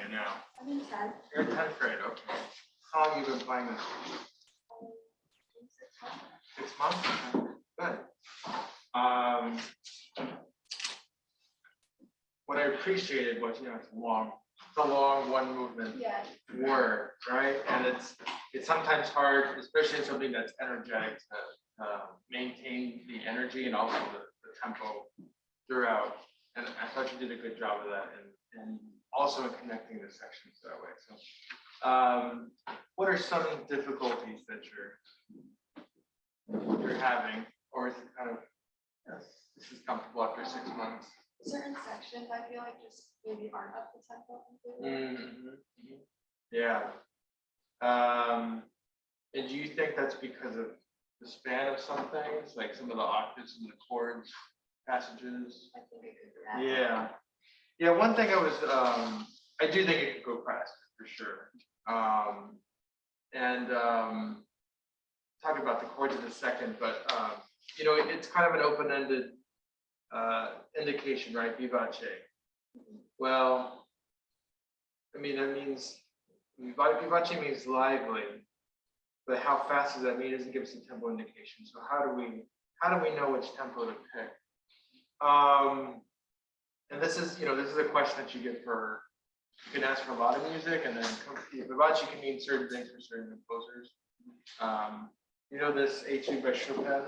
right now? I'm in 10th. You're in 10th grade, okay. How long have you been playing this? 6 months? Okay. Good. What I appreciated was, it's a long one movement word, right? And it's sometimes hard, especially in something that's energetic, to maintain the energy and also the tempo throughout. And I thought you did a good job of that, and also in connecting the sections that way. So, what are some difficulties that you're having, or is it kind of, yes, this is comfortable after 6 months? Certain sections I feel like just maybe aren't up to tempo completely. Yeah. And do you think that's because of the span of some things, like some of the octaves and the chords passages? I think it could be that. Yeah. Yeah, one thing I do think it could go faster for sure. Talk about the chords in a second, but it's kind of an open-ended indication, right? Vivace. Well, I mean, that means vivace means lively, but how fast does that mean? It doesn't give us a tempo indication. So how do we know which tempo to pick? And this is a question that you can ask for a lot of music, and then vivace can mean certain things for certain composers. This Etude by Chopin.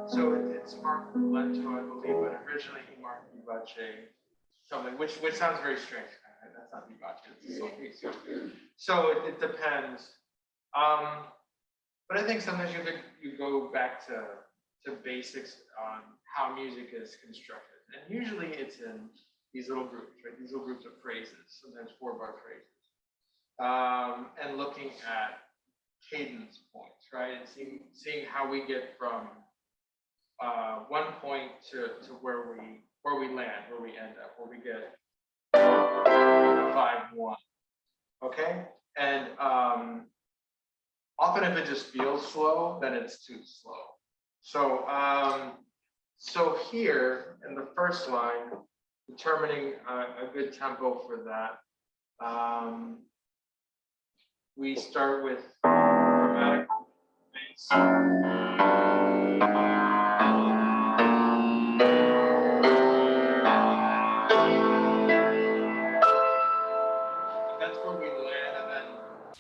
So it's marked lento, I believe, but originally he marked vivace something, which sounds very strange. That's not vivace. It's so it depends. But I think sometimes you go back to basics on how music is constructed, and usually it's in these little groups, right? These little groups of phrases, sometimes 4-bar phrases, and looking at cadence points, right? And seeing how we get from one point to where we land, where we end up, where we get 5-1. Okay, and often if it just feels slow, then it's too slow. So here in the first line, determining a good tempo for that, we start with chromatic bass. That's where we land, and then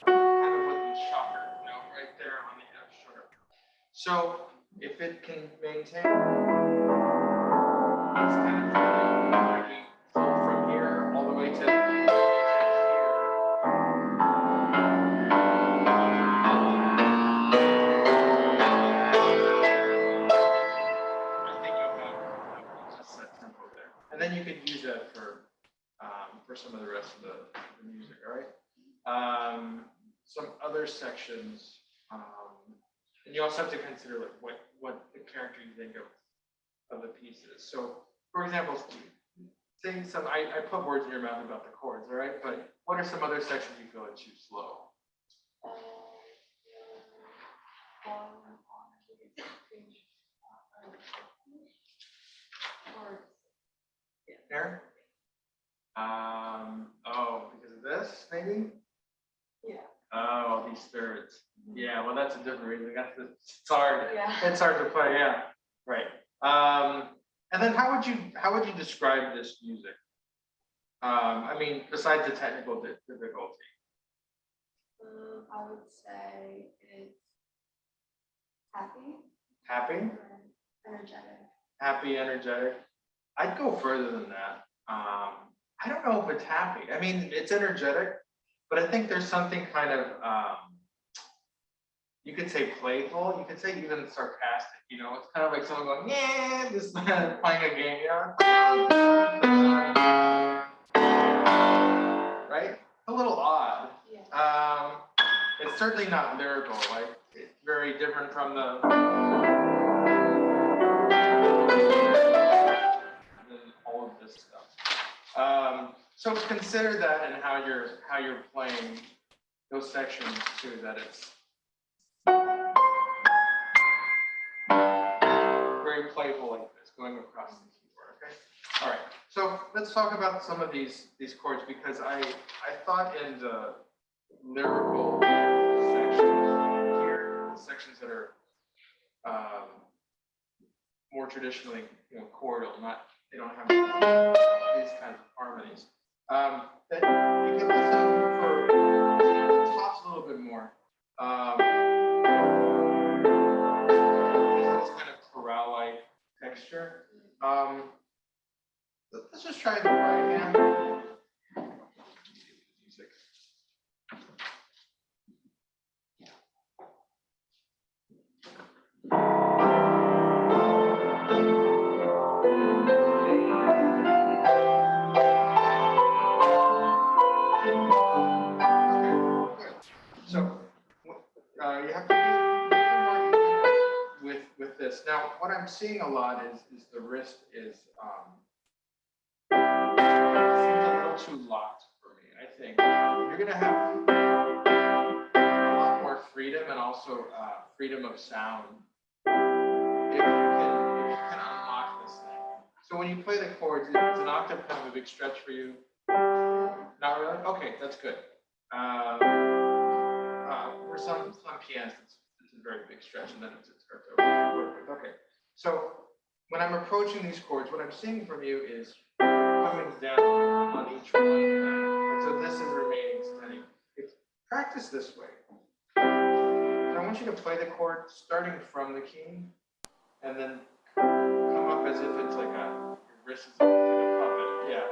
kind of with the shocker note right there on the F sharp. So if it can maintain, it's kind of like we go from here all the way to here. I think you'll have a set tempo there, and then you could use that for some of the rest of the music. All right. Some other sections, and you also have to consider like what the character you think of the pieces. So, for example, say I put words in your mouth about the chords, all right? But what are some other sections you feel are too slow? There? Because of this, maybe? Yeah. Oh, these thirds. Yeah, well, that's a different reason. It's hard. Yeah. It's hard to play. Yeah, right. And then how would you describe this music? I mean, besides the technical difficulty. I would say it's happy. Happy. Energetic. Happy, energetic. I'd go further than that. I don't know if it's happy. I mean, it's energetic, but I think there's something kind of, you could say playful, you could say even sarcastic, it's kind of like someone going, yeah, just playing a game, right? A little odd. Yeah. It's certainly not lyrical, like it's very different from the all of this stuff. So consider that and how you're playing those sections too, that it's very playful like this, going across the keyboard, okay? All right, so let's talk about some of these chords, because I thought in the lyrical sections here, the sections that are more traditionally, chordal, they don't have these kinds of harmonies. That you can listen for the tops a little bit more. This kind of chorale-like texture. Let's just try the right hand. Music. So you have to be more with this. Now, what I'm seeing a lot is the wrist is seems a little too locked for me. I think you're going to have a lot more freedom, and also freedom of sound if you can unlock this thing. So when you play the chords, is an octave kind of a big stretch for you? Not really? Okay, that's good. For some pianists, it's a very big stretch, and then it's hard to work with. Okay, so when I'm approaching these chords, what I'm seeing from you is coming down on each one. And so this is remaining steady. Practice this way. So I want you to play the chord starting from the key, and then come up as if it's like your wrist is like a puppet. Yeah.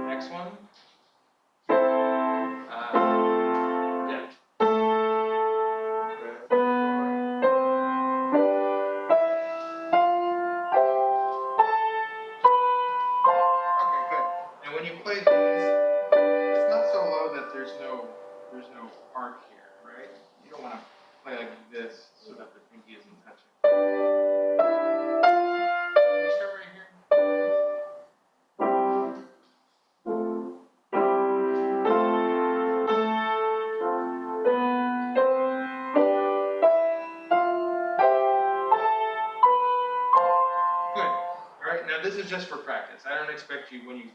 Next one. Yeah. Okay, good. And when you play these, it's not so low that there's no arc here, right? You don't want to play like this so that the pinky isn't touching. Can we start right here? Good. All right. Now this is just for practice. I don't expect you when you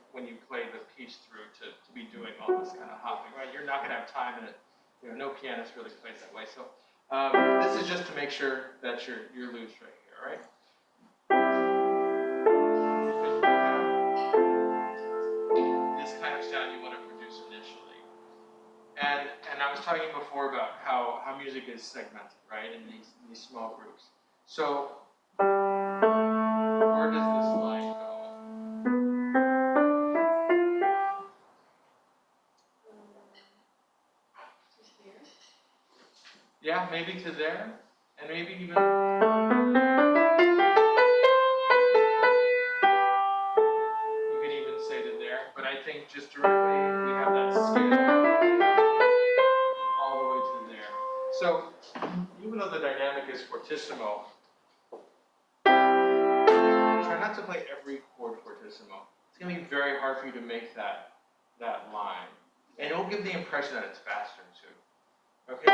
play the piece through to be doing all this kind of hopping, right? You're not going to have time in it. No pianist really plays that way. So this is just to make sure that you're loose right here. All right. This kind of sound you want to produce initially. And I was talking before about how music is segmented, right, in these small groups. So where does this line go? Yeah, maybe to there, and maybe even. You could even say to there, but I think just directly we have that scale all the way to there. So even though the dynamic is fortissimo, try not to play every chord fortissimo. It's going to be very hard for you to make that line, and it will give the impression that it's faster too. Okay.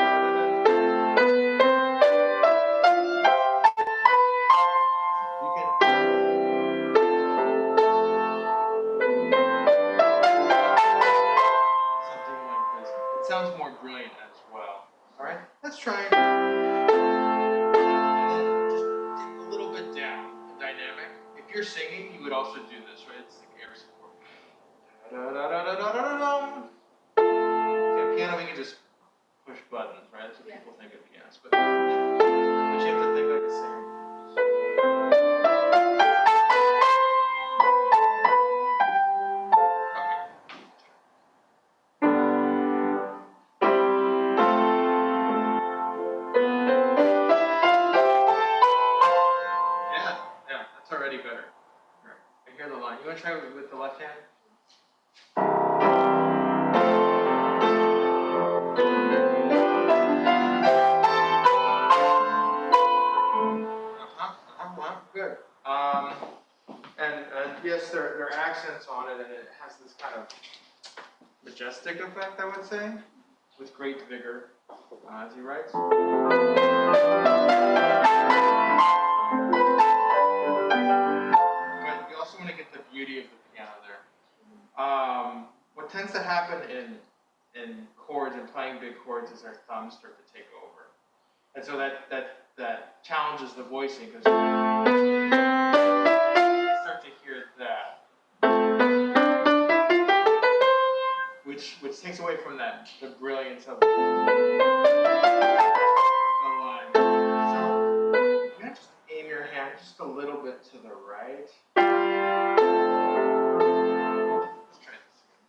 Sounds more brilliant as well. All right, let's try it. And then just dip a little bit down, the dynamic. If you're singing, you would also do this, right? It's like air support. Da da da da da da da. Okay, piano, we can just push buttons, right? That's what people think of pianos, but you have to think like a singer. Already better. Right. I hear the line. You want to try with the left hand? Good. And yes, there are accents on it, and it has this kind of majestic effect, I would say. with great vigor as he writes. But you also want to get the beauty of the piano there. What tends to happen in chords and playing big chords is our thumbs start to take over. And so that challenges the voicing because you start to hear that. Which takes away from the brilliance of the line. So you're gonna just aim your hand just a little bit to the right. Let's try this again.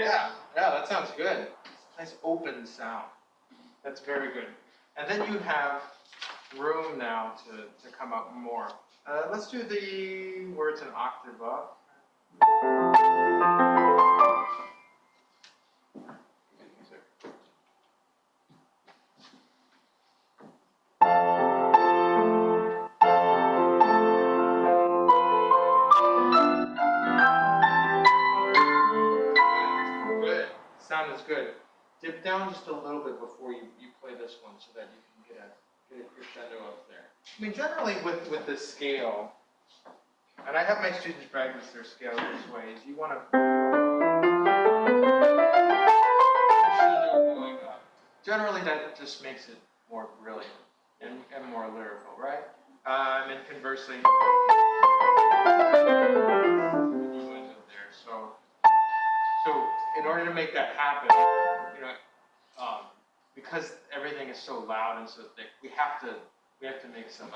Yeah, that sounds good. Nice open sound. That's very good. And then you have room now to come up more. Let's do the where it's an octave up. Good. Sound is good. Dip down just a little bit before you play this one so that you can get a crescendo up there. I mean, generally with the scale, and I have my students practice their scale this way, is you want to crescendo going up. Generally, that just makes it more brilliant and more lyrical, right? And conversely, there. So in order to make that happen, you know, because everything is so loud and so thick, we have to make some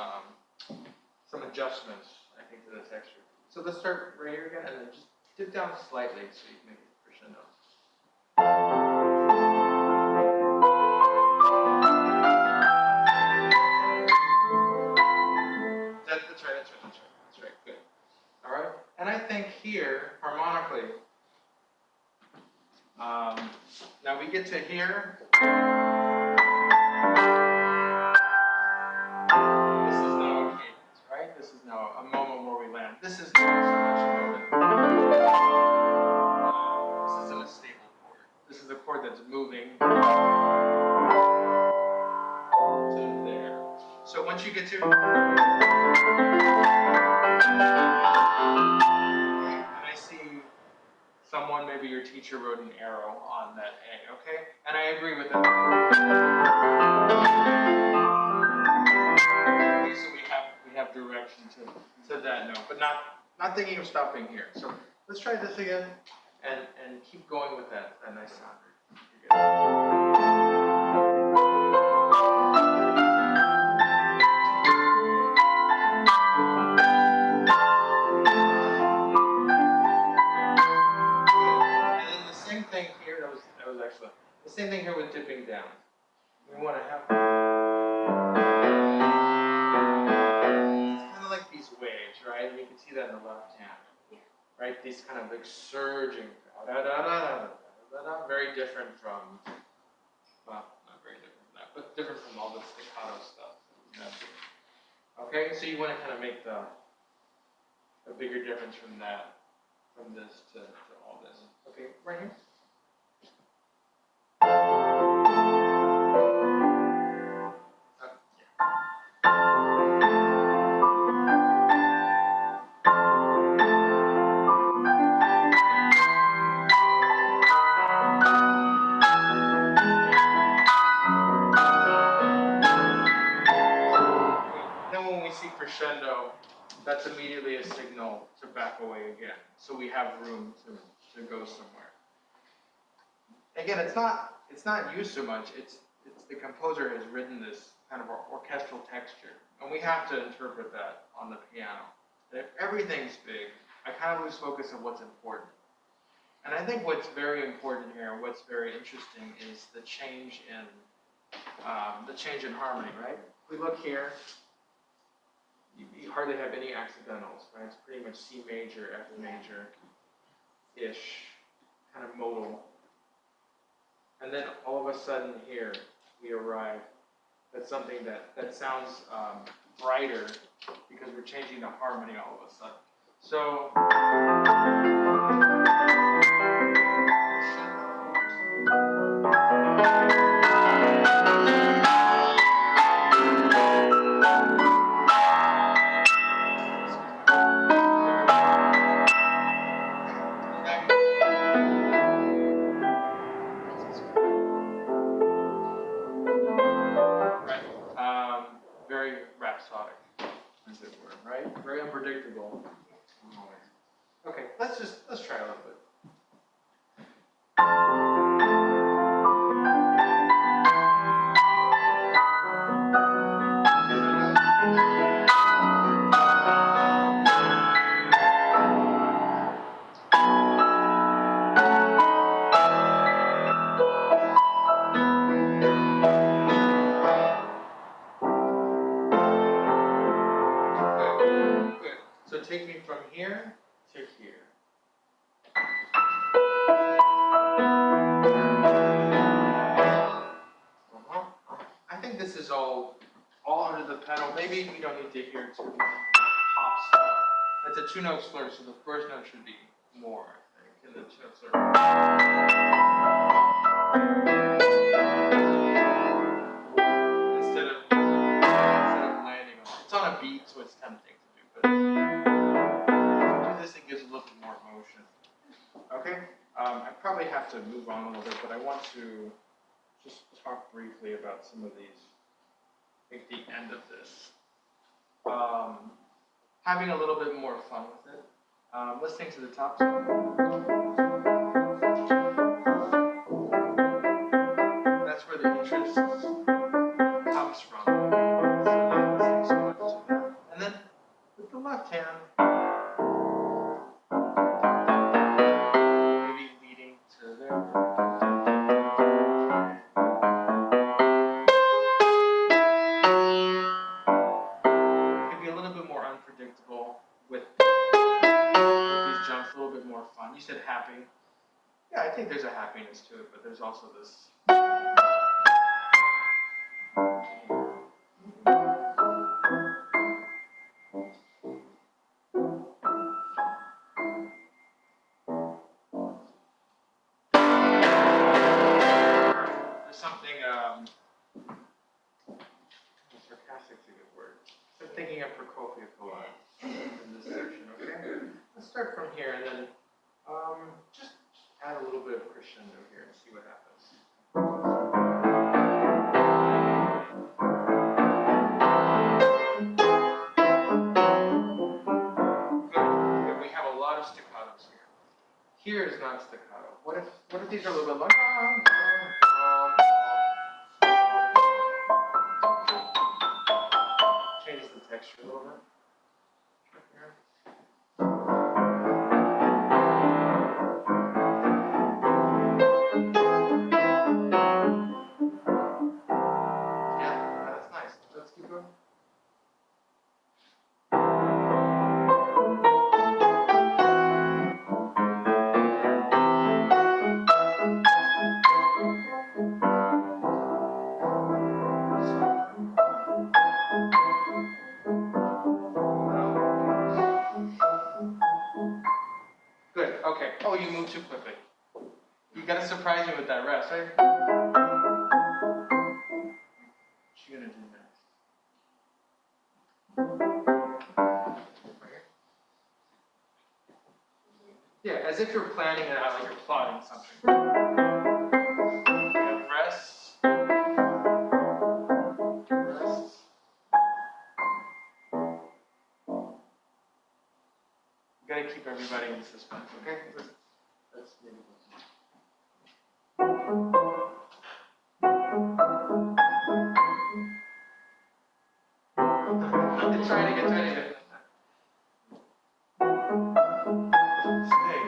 adjustments, I think, to the texture. So let's start right here again, and then just dip down slightly so you can make it crescendo. That's right. Good. All right. And I think here, harmonically, now we get to here. This is now a cadence, right? This is now a moment where we land. This is not so much a moment. This isn't a stable chord. This is a chord that's moving to there. So once you get to, and I see someone, maybe your teacher wrote an arrow on that A, okay? And I agree with that. Okay, so we have direction to that note, but not thinking of stopping here. So let's try this again and keep going with that nice sound. The same thing here with dipping down. We want to have, it's kind of like these waves, right? And you can see that in the left hand, right? These kind of like surging, very different from, well, not very different from that, but different from all the staccato stuff. Okay, so you want to kind of make a bigger difference from this to all this. Okay, right here. Crescendo, that's immediately a signal to back away again. So we have room to go somewhere. Again, it's not you so much. It's the composer has written this kind of orchestral texture, and we have to interpret that on the piano. And if everything's big, I kind of lose focus of what's important. And I think what's very important here, what's very interesting, is the change in harmony. Right? If we look here. You hardly have any accidentals, right? It's pretty much C major, F major-ish, kind of modal. And then all of a sudden here, we arrive at something that sounds brighter because we're changing the harmony all of a sudden. So. Very rhapsodic, as it were, right? Very unpredictable. Okay, let's try a little bit. Good. So take me from here to here. I think this is all under the pedal. Maybe we don't need to hear too much pops. It's a two-note slur, so the first note should be more, I think, in the two-note slur. Instead of landing on it. It's on a beat, so it's tempting to do, but if you do this, it gives a little bit more motion. Okay? I probably have to move on a little bit, but I want to just talk briefly about some of these, I think the end of this. Having a little bit more fun with it. Listening to the top song. That's where the interest comes from. So not listening so much to that. And then with the left hand, maybe leading to there. With these jumps, a little bit more fun. You said happy. Yeah, I think there's a happiness to it, but there's also this. There's something, sarcastic is a good word. So I'm thinking of Prokofiev a lot in this section, okay? Let's start from here and then just add a little bit of crescendo here and see what happens. Good. We have a lot of staccatos here. Here is not staccato. What if these are a little bit long? Changes the texture a little bit. Yeah, that's nice. Let's keep going. Good, okay. Oh, you moved too quickly. You gotta surprise me with that rest, right? What's she gonna do next? Yeah, as if you're planning it out, like you're plotting something. Rest. Rest. You gotta keep everybody in suspense, okay? Let's maybe try it again. Stay.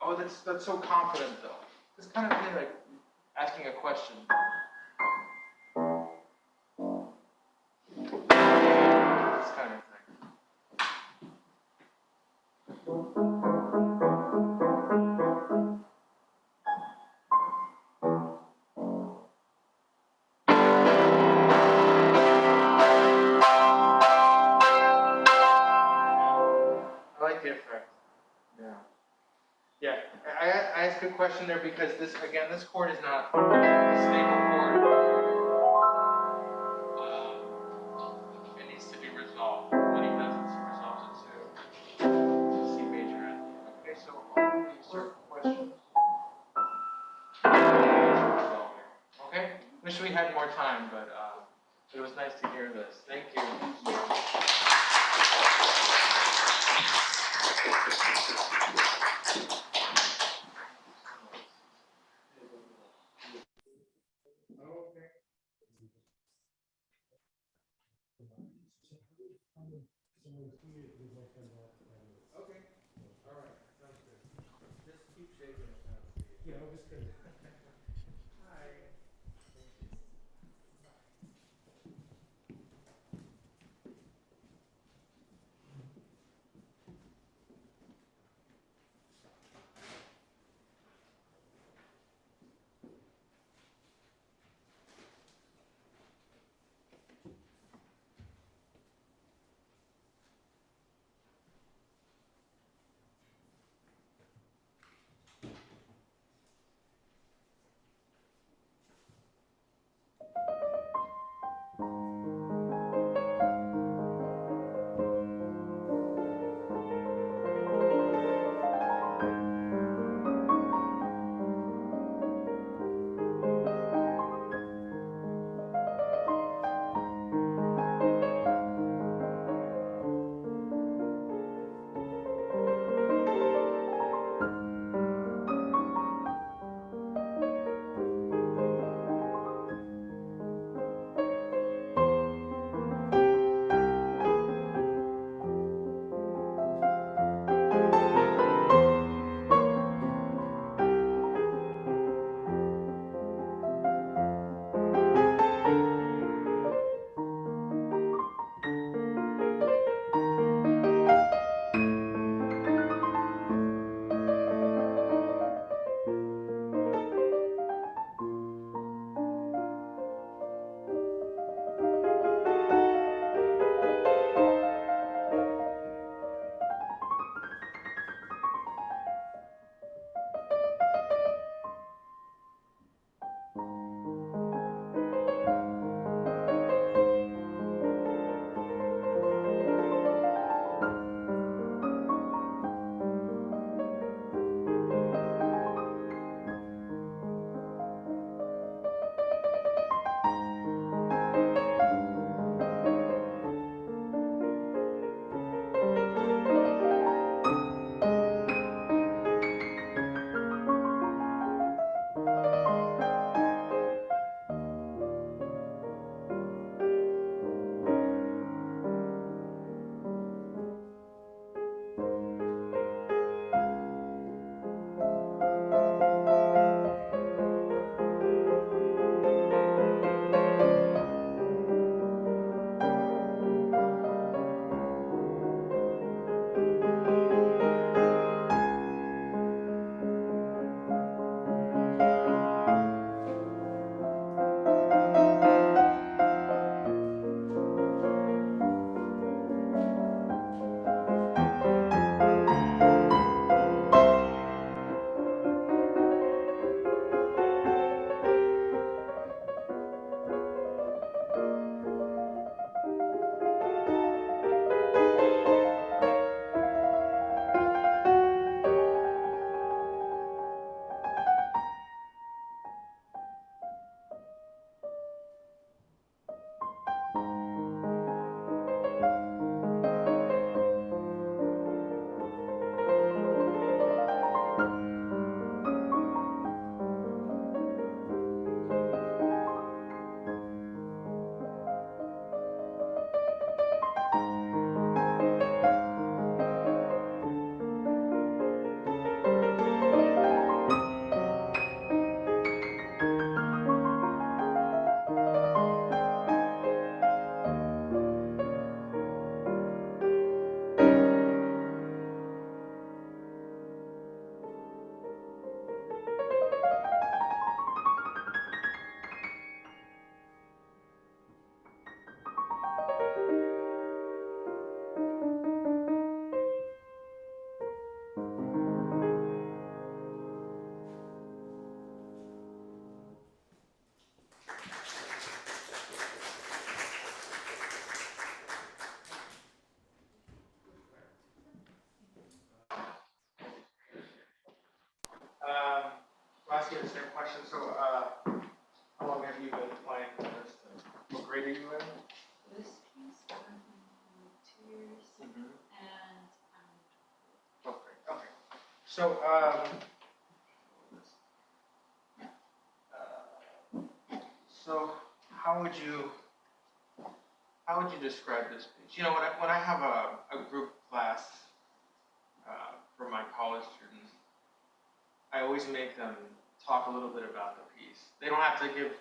Oh, that's so confident though. It's kind of like asking a question. This kind of thing. different. Yeah. Yeah, I asked a question there because this, again, this chord is not a stable chord. It needs to be resolved. When he does it, he resolves it to C major at the end. Okay, so certain questions. Okay, wish we had more time, but it was nice to hear this. Thank you. Okay. All right. Sounds good. Just keep shaking it now. Yeah, I'm just gonna. Hi. question. So, how long have you been playing this? What grade are you in? This piece, I've been playing for 2 years, Mm-hmm. and Okay. Okay. So, so how would you describe this piece? You know, when I have a group class for my college students, I always make them talk a little bit about the piece. They don't have to give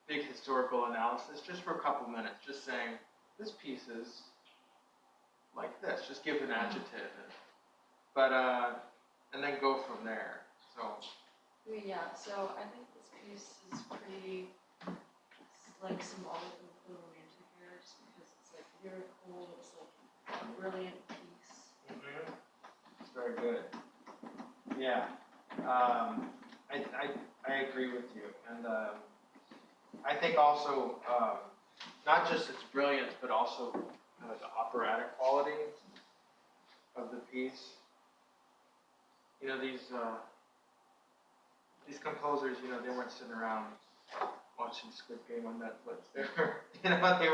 big historical analysis, just for a couple minutes, just saying, this piece is like this, just give an adjective, and then go from there. So. yeah, so I think this piece is pretty like symbolic of the romantic era, just because it's like lyrical, it's like a brilliant piece. Mm-hmm. It's very good. Yeah. I agree with you, and I think also not just its brilliance, but also kind of the operatic quality of the piece. You know, these composers, you know, they weren't sitting around watching Squid Game on Netflix. They were, you know, they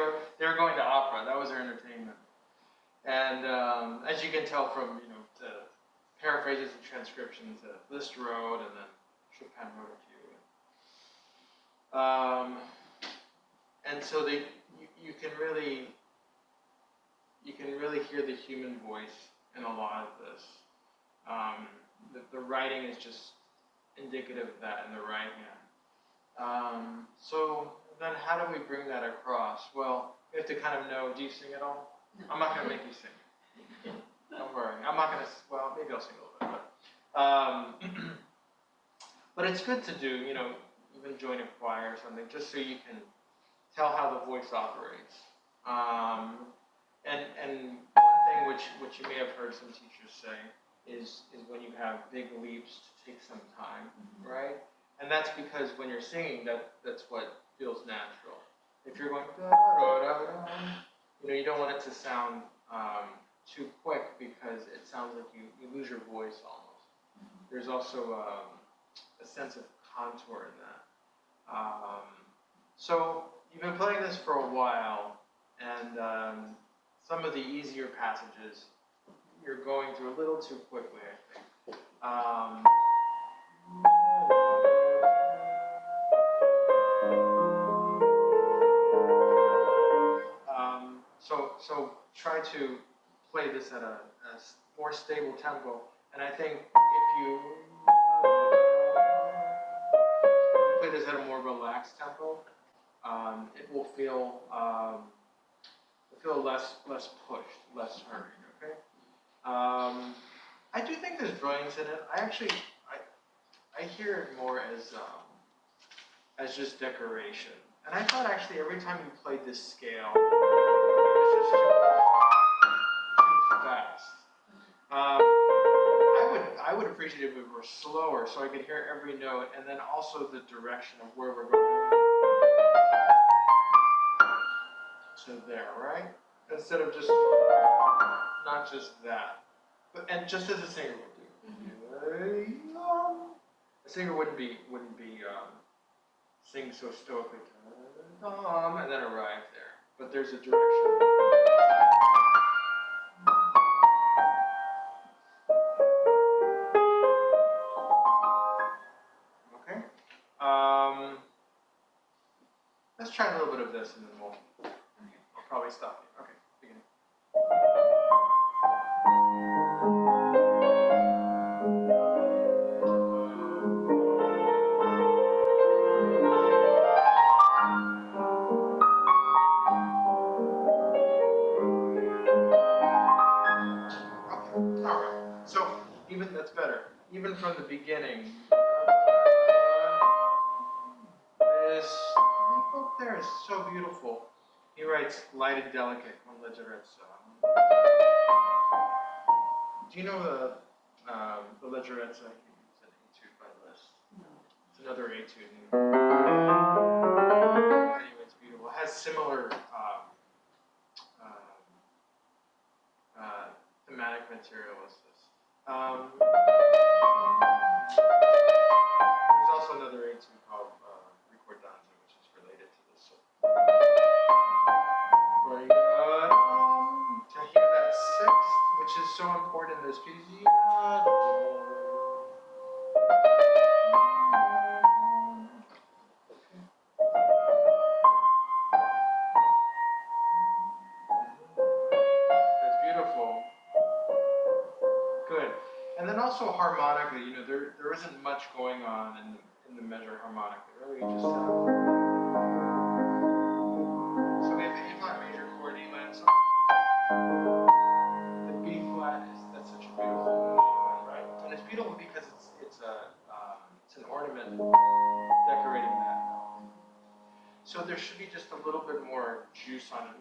were going to opera. That was their entertainment. And as you can tell from, you know, the paraphrases and transcriptions that Liszt wrote, and then Chopin wrote a few. And so you can really hear the human voice in a lot of this. The writing is just indicative of that in the right hand. So then how do we bring that across? Well, we have to kind of know, do you sing at all? I'm not going to make you sing. Don't worry. I'm not going to, well, maybe I'll sing a little bit. But it's good to do, you know, even join a choir or something, just so you can tell how the voice operates. And one thing which you may have heard some teachers say is when you have big leaps to take some time, right? And that's because when you're singing, that's what feels natural. If you're going da, da, da, da, you know, you don't want it to sound too quick, because it sounds like you lose your voice almost. There's also a sense of contour in that. So you've been playing this for a while, and some of the easier passages you're going through a little too quickly, I think. So try to play this at a more stable tempo, and I think if you play this at a more relaxed tempo, it will feel less pushed, less hurried. Okay. I do think there's brilliance in it. I hear it more as just decoration. And I thought actually every time you played this scale, it was just too fast. I would appreciate it if it were slower, so I could hear every note, and then also the direction of where we're going to there, right? Instead of just not just that, and just as a singer would do. A singer wouldn't be sing so stoically, and then arrive there. But there's a direction. Okay. Let's try a little bit of this, and then I'll probably stop you. Okay. Begin. That's better. Even from the beginning, this leap up there is so beautiful. He writes light and delicate on Leggerezza. Do you know the Leggerezza? It's an etude by Liszt. No. It's another etude. Anyway, it's beautiful. It has similar thematic material as this. There's also another etude. Very good. To hear that sixth, which is so important in this piece. Yeah. That's beautiful. Good. And then also harmonically, there isn't much going on in the measure harmonically. Really, we just have. So we have the A flat major chord, E minor. So the B flat that's such a beautiful note, right? And it's beautiful because it's an ornament decorating that note. So there should be just a little bit more juice on it.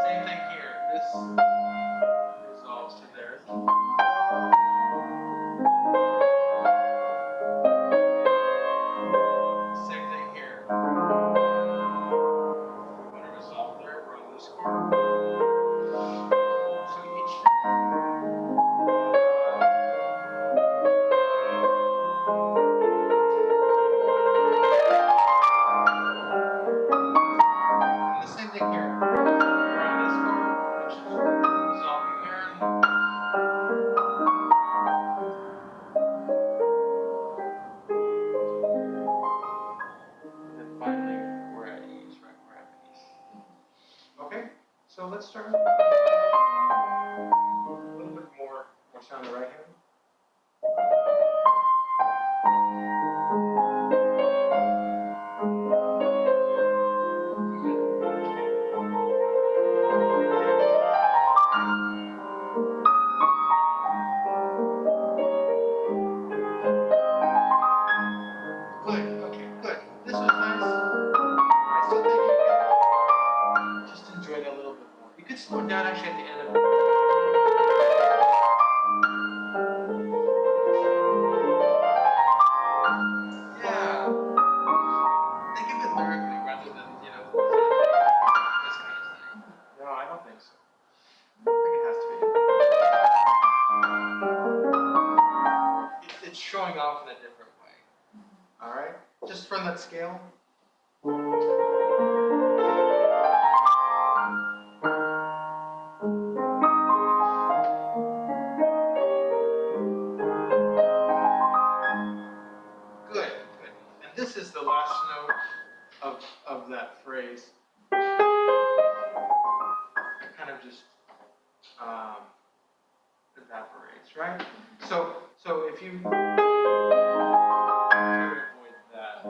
Same thing here. This resolves to there. Same thing here. We want to resolve there. We're on this chord. So each. And the same thing here. We're on this chord, which is resolving there. And then finally, we're at ease, right? We're at peace. Okay, so let's start. A little bit more sound on the right hand. Good, okay, good. This was nice. I still think you can just enjoy that a little bit more. You could slow it down actually at the end of it. Yeah. Think of it lyrically rather than, this kind of thing. No, I don't think so. I think it has to be. It's showing off in a different way. All right? Just from that scale. Good, good. And this is the last note of that phrase. It kind of just evaporates, right? So if you avoid that.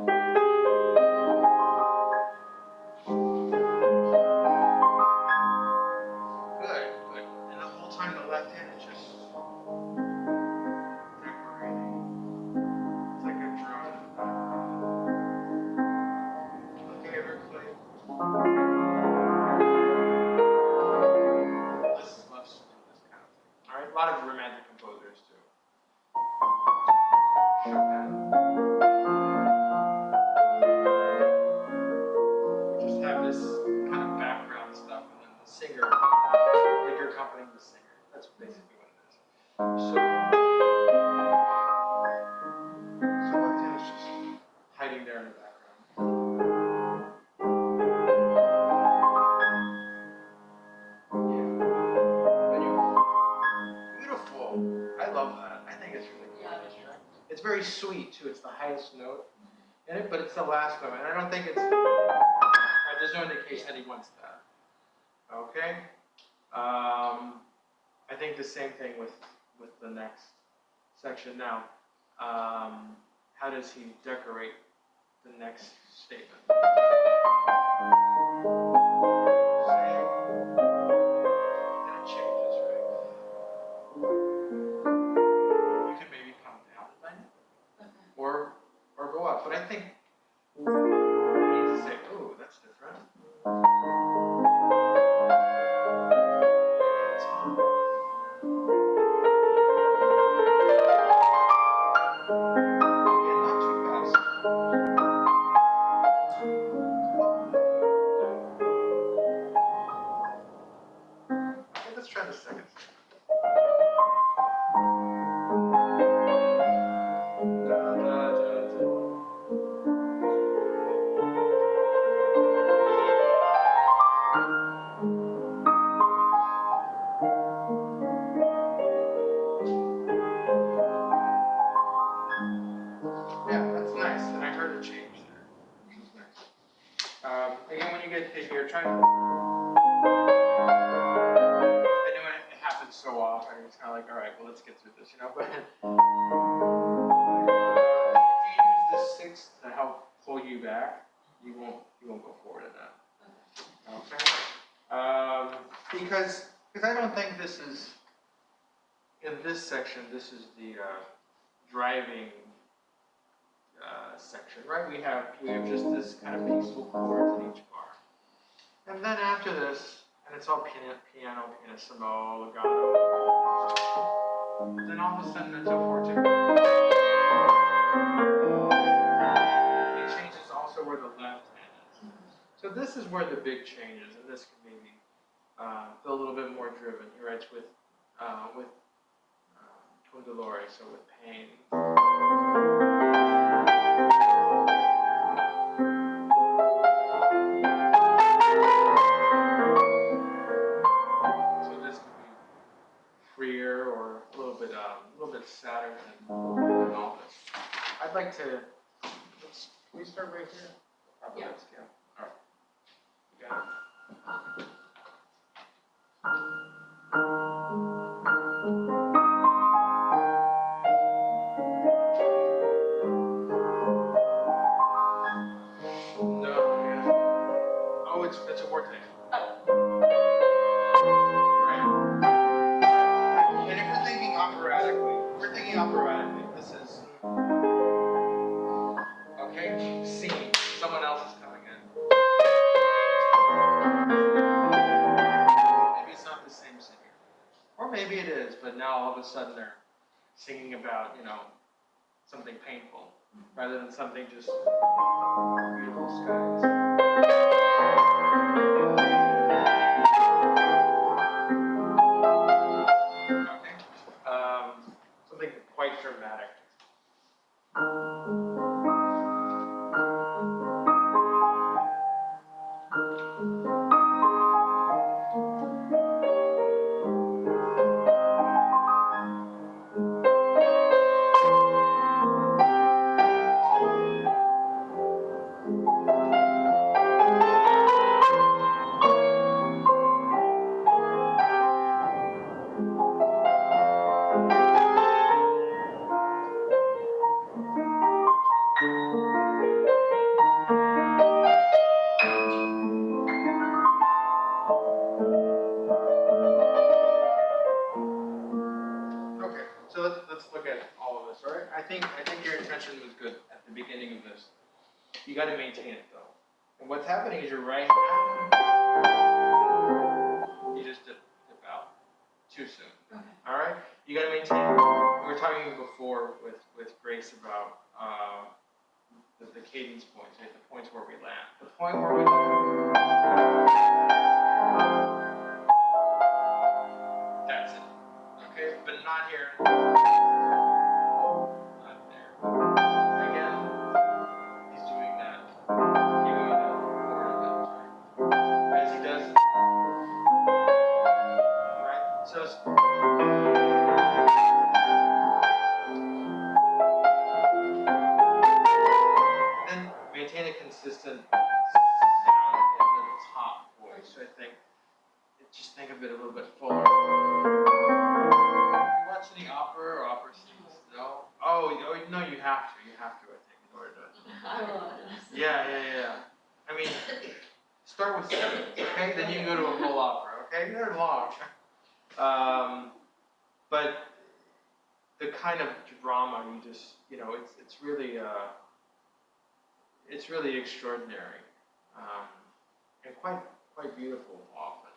Good, good. And the whole time the left hand is just decorating. It's like a drum in the background. Okay, ever play? This loves to do this kind of thing. All right, a lot of romantic composers too. Chopin. We just have this kind of background stuff, and then the singer, like you're accompanying the singer. That's basically what it is. So left hand is just hiding there in the background. Beautiful. I love that. I think it's really cool. It's very sweet too. It's the highest note in it, but it's the last note. And I don't think it's right, there's no indication that he wants that. Okay. I think the same thing with the next section now. How does he decorate the next statement? Same. And it changes, right? You can maybe come down a line, or go up. But I think we need to say, "Oh, that's different." Again, not too fast. Okay, let's try the second. Da, da, da, da. let's get through this, but if you use the sixth to help pull you back, you won't go forward in that. Okay. Because I don't think this is in this section. This is the driving section, right? We have just this kind of peaceful chords in each bar, and then after this, and it's all piano, pianissimo, legato. Then all of a sudden it's a forte. It changes also where the left hand is. So this is where the big change is, and this can maybe feel a little bit more driven. He writes with con dolore, so with pain. So this can be freer or a little bit sadder than all this. I'd like to. Can we start right here? Probably that scale. All right. You got it. No, yeah. Oh, it's a forte. Right. And if we're thinking operatically, this is okay. Scene. Someone else is coming in. Maybe it's not the same singer, or maybe it is, but now all of a sudden they're singing about something painful rather than something just beautiful skies. Okay. Something quite dramatic. Okay, so let's look at all of this, all right? I think your intention was good at the beginning of this. You got to maintain it though. And what's happening is your right hand, you just dip out too soon. Okay. All right, you got to maintain. We were talking before with Grace about the cadence points, right? The points where we land. The point where we land. That's it. Okay, but not here. Not there. Again, he's doing that. Giving you that ornament, right? As he does. Right? So then maintain a consistent sound in the top voice. So I think just think of it a little bit fuller. You watch any opera or opera scenes? No? Oh, no, you have to. You have to, I think, in order to. I love it. Yeah. I mean, start with 7, okay? Then you can go to a full opera, okay? They're long. But the kind of drama you just, it's really extraordinary, and quite beautiful often.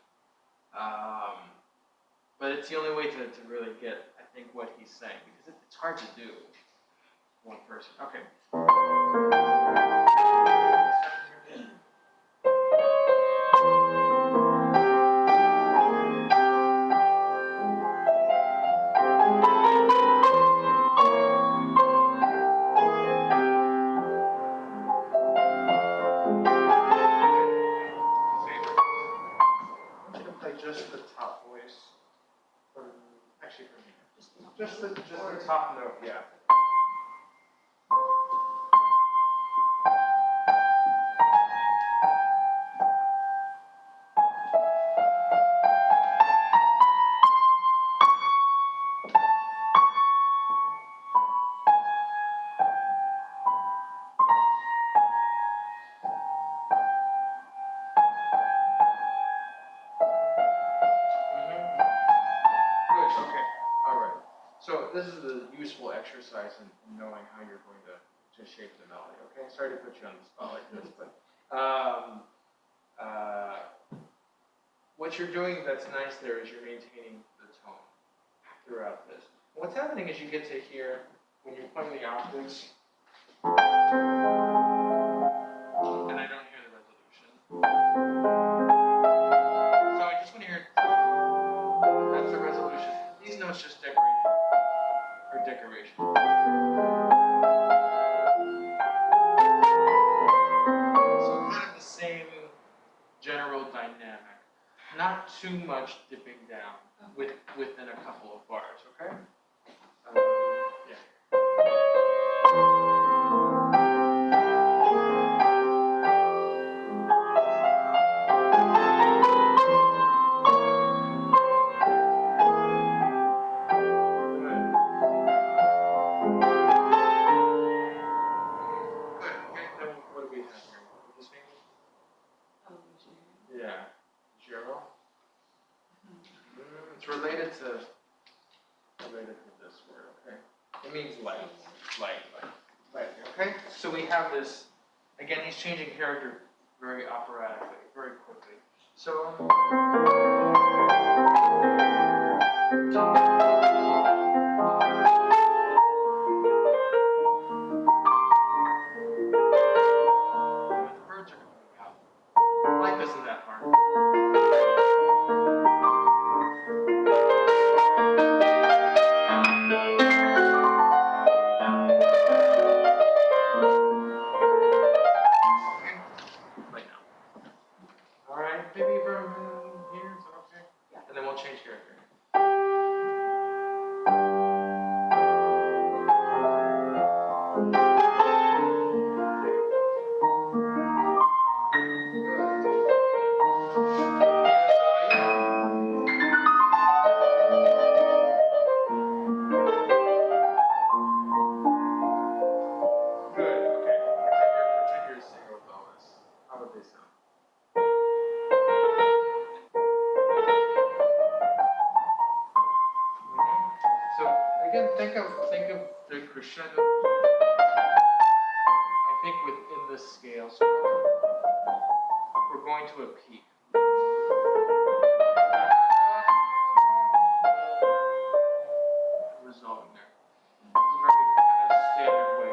But it's the only way to really get, I think, what he's saying, because it's hard to do one person. Okay. Just the top voice, actually from here. Just the top note, yeah. So this is the useful exercise in knowing how you're going to shape the melody. Okay, sorry to put you on the spot like this, but what you're doing that's nice there is you're maintaining the tone throughout this. What's happening is you get to hear when you're playing the octaves, and I don't hear the resolution. So I just want to hear. That's the resolution. These notes just decorate or decoration. So kind of the same general dynamic. Not too much dipping down within a couple of bars, okay? Yeah. Yeah, Gero. It's related to this word, okay? It means light, okay? So we have this, again, he's changing character very operatically, very quickly. So, the birds are coming out. Life isn't that hard. Maybe from here, is that okay? Yeah. And then we'll change character. Good, okay. Pretend you're singing with all this. How would they sound? So again, think of the crescendo. I think within this scale, so we're going to a peak. Resolving there. It's a very kind of standard way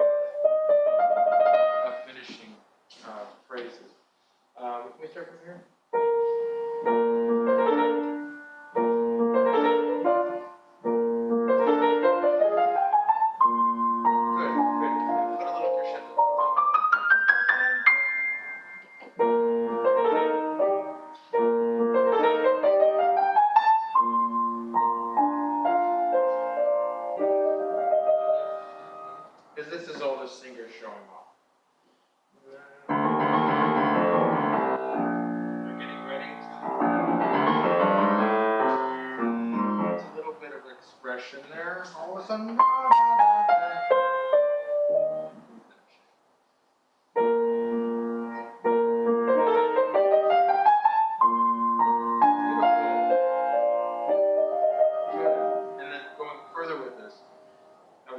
of finishing phrases. Can we start from here? Because this is all the singer showing off. They're getting ready to. It's a little bit of expression there. All of a sudden.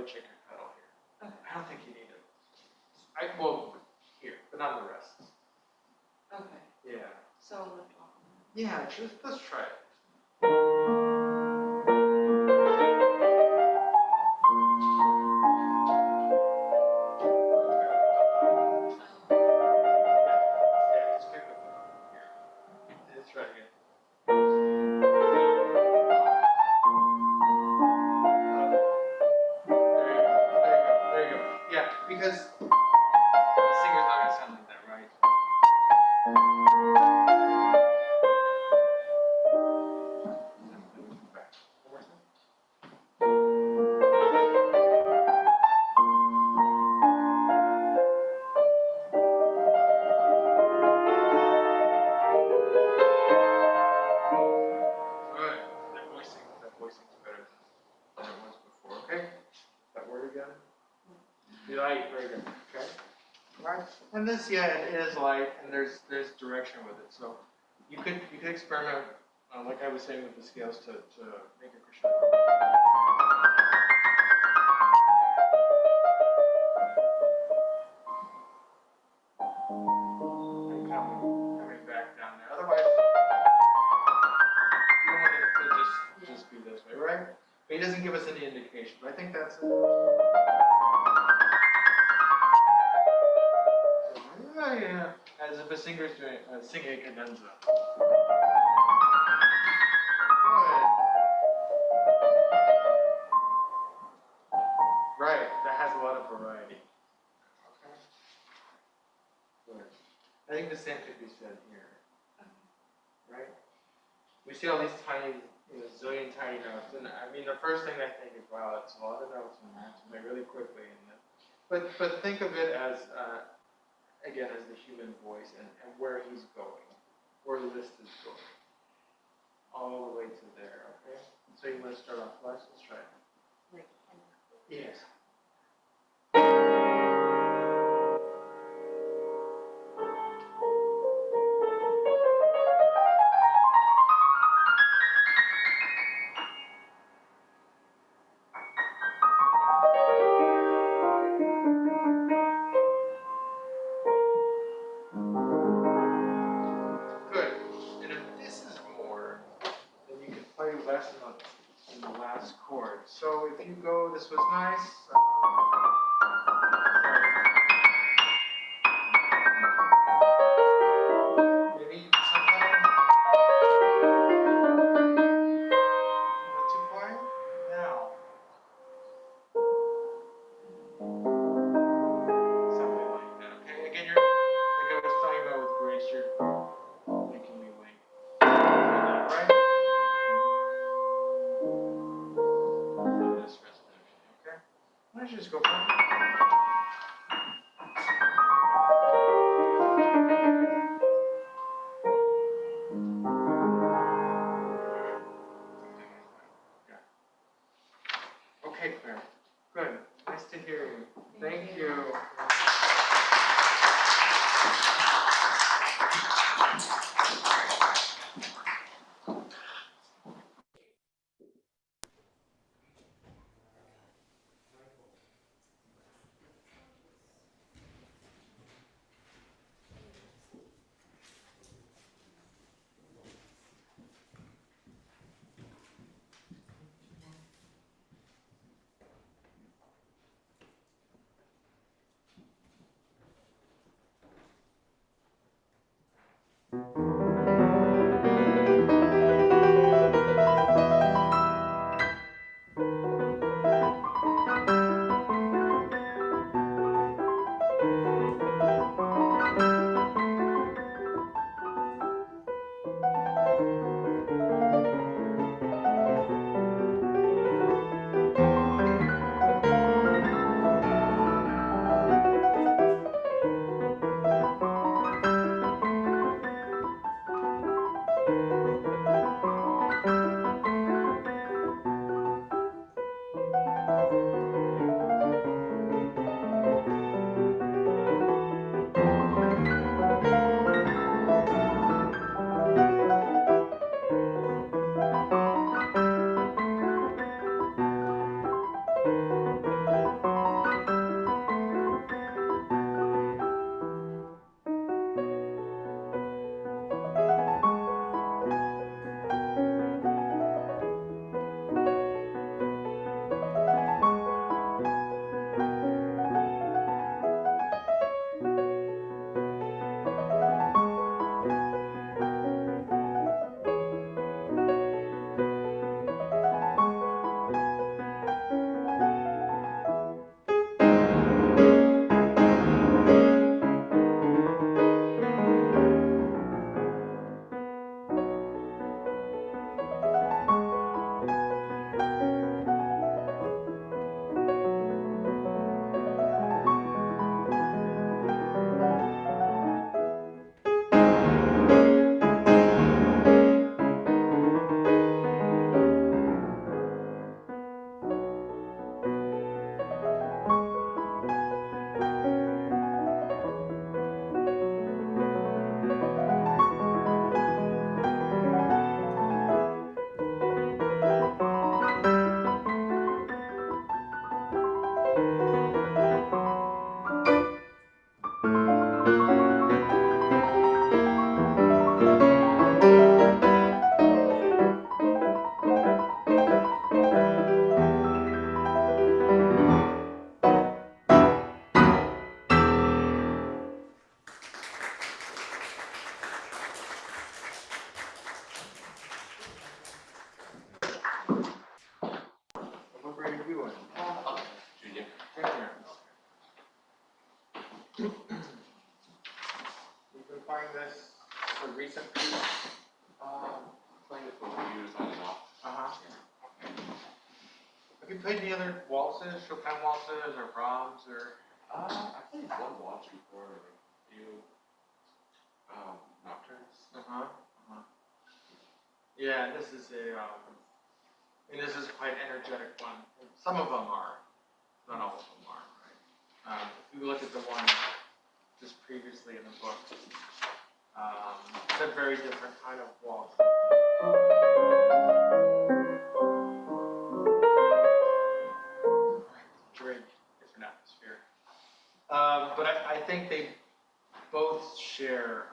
Check your pedal here. I don't think you need it. Well, here, but not the rest. Okay. Yeah. So lift off. Yeah, let's try it. Yeah, just pick the pedal here. Let's try it again. There you go. Yeah, because the singer's not gonna sound like that, right? Good. That voicing's better than it was before. Okay. That word again. Light. Very good. Okay. Right. And this, yeah, it is light, and there's direction with it. So you could experiment, like I was saying with the scales, to make a crescendo. But he doesn't give us any indication. But I think that's it. Yeah. As if a singer's doing singing a cadenza. Good. Right. That has a lot of variety. Okay. Good. I think the same could be said here. Right? We see all these tiny, zillion tiny notes, and I mean, the first thing I think is, wow, that's a lot of notes, and that's really quickly. But think of it as, again, as the human voice and where he's going, where Liszt is going, all the way to there. Okay. So you want to start off flush? Let's try it. Yes. Good. And if this is more, then you can play less in the last chord. So if you go, this was nice. Maybe sometime. Not too quiet. Now. Something like that. Okay. Again, you're like I was talking about with Grace. You're making me wait. Right? For this resolution. Okay. Why don't you just go for it? Okay, Claire. Good. Nice to hear you. Thank you. You've been playing this a recent piece? Playing it for a few years on and off. Okay. Have you played any other waltzes, Chopin waltzes, or Brahms, or? I played one waltz before, a few nocturnes. Yeah, this is this is quite an energetic one. Some of them are, not all of them are, right? If you look at the one just previously in the book, it's a very different kind of waltz. Very different atmosphere. But I think they both share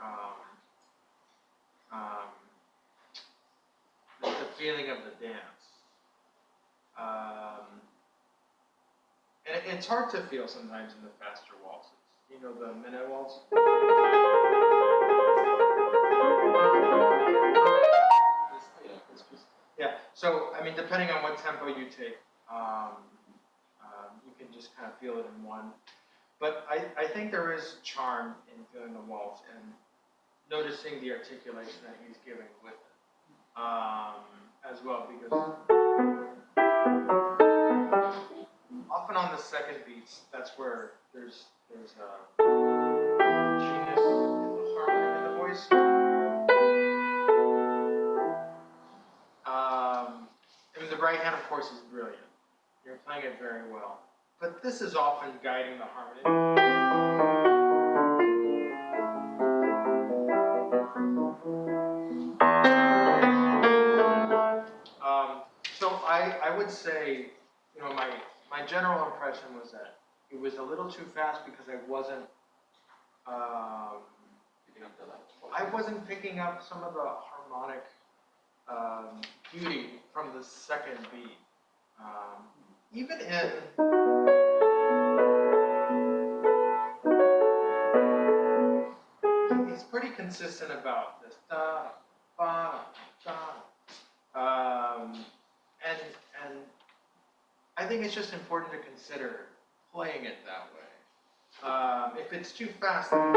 the feeling of the dance. And it's hard to feel sometimes in the faster waltzes. You know the minute waltz? Yeah, so I mean, depending on what tempo you take, you can just kind of feel it in one. But I think there is charm in feeling the waltz and noticing the articulation that he's giving with it as well, because often on the second beats, that's where there's a genius in the harmony in the voice. I mean, the right hand, of course, is brilliant. You're playing it very well. But this is often guiding the harmony. So I would say, you know, my general impression was that it was a little too fast because I wasn't picking up some of the harmonic beauty from the second beat. Even in he's pretty consistent about this da ba da. And I think it's just important to consider playing it that way. If it's too fast, you don't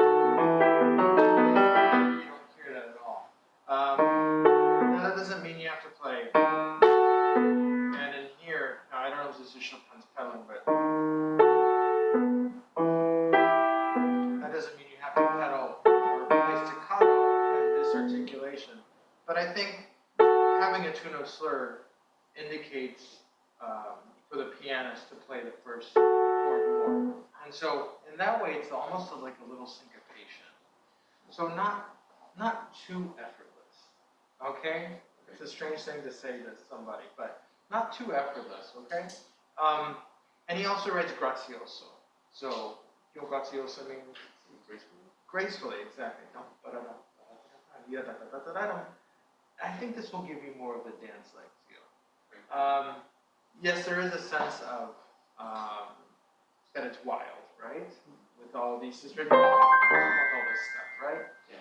hear that at all. Now that doesn't mean you have to play. And in here, now I don't know if this is Chopin's pedaling, but that doesn't mean you have to pedal or play staccato in this articulation. But I think having a two-note slur indicates for the pianist to play the first chord more. And so in that way, it's almost like a little syncopation. So not too effortless, okay? It's a strange thing to say to somebody, but not too effortless, okay? And he also writes grazioso. So, you know, grazioso means gracefully. Gracefully, exactly. I think this will give you more of the dance-like feel. Yes, there is a sense of that it's wild, right? With all these, with all this stuff, right? Yeah.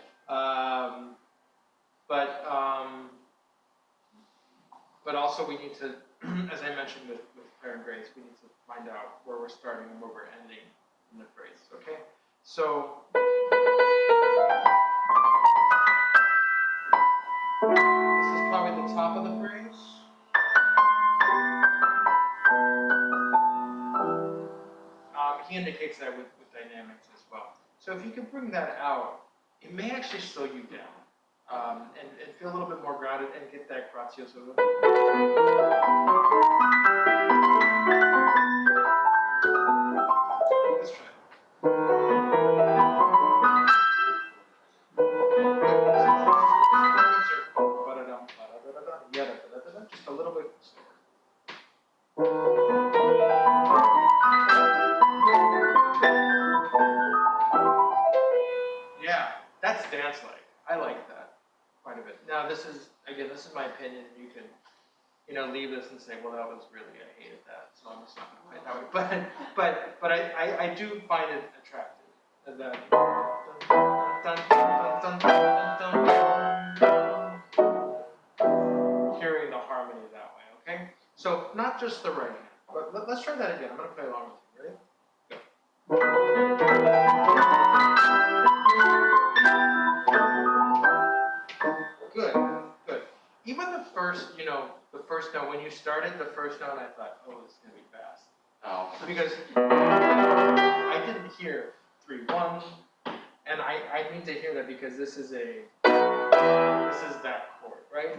But also we need to, as I mentioned with Claire and Grace, we need to find out where we're starting and where we're ending in the phrase. Okay, so. This is probably the top of the phrase. He indicates that with dynamics as well. So if you can bring that out, it may actually slow you down and feel a little bit more grounded and get that grazioso. Let's try it. Just a little bit slower. Yeah, that's dance-like. I like that quite a bit. Now, this is my opinion. You can, leave this and say, well, that was really, I hated that, so I'm just not going to play it that way. But I do find it attractive. That hearing the harmony that way, okay? So not just the right hand, but let's try that again. I'm going to play along with you. Ready? Go. Good, good. Even the first, the first note, when you started the first note, I thought, oh, this is going to be fast. Oh. Because I didn't hear 3-1, and I need to hear that because this is that chord, right?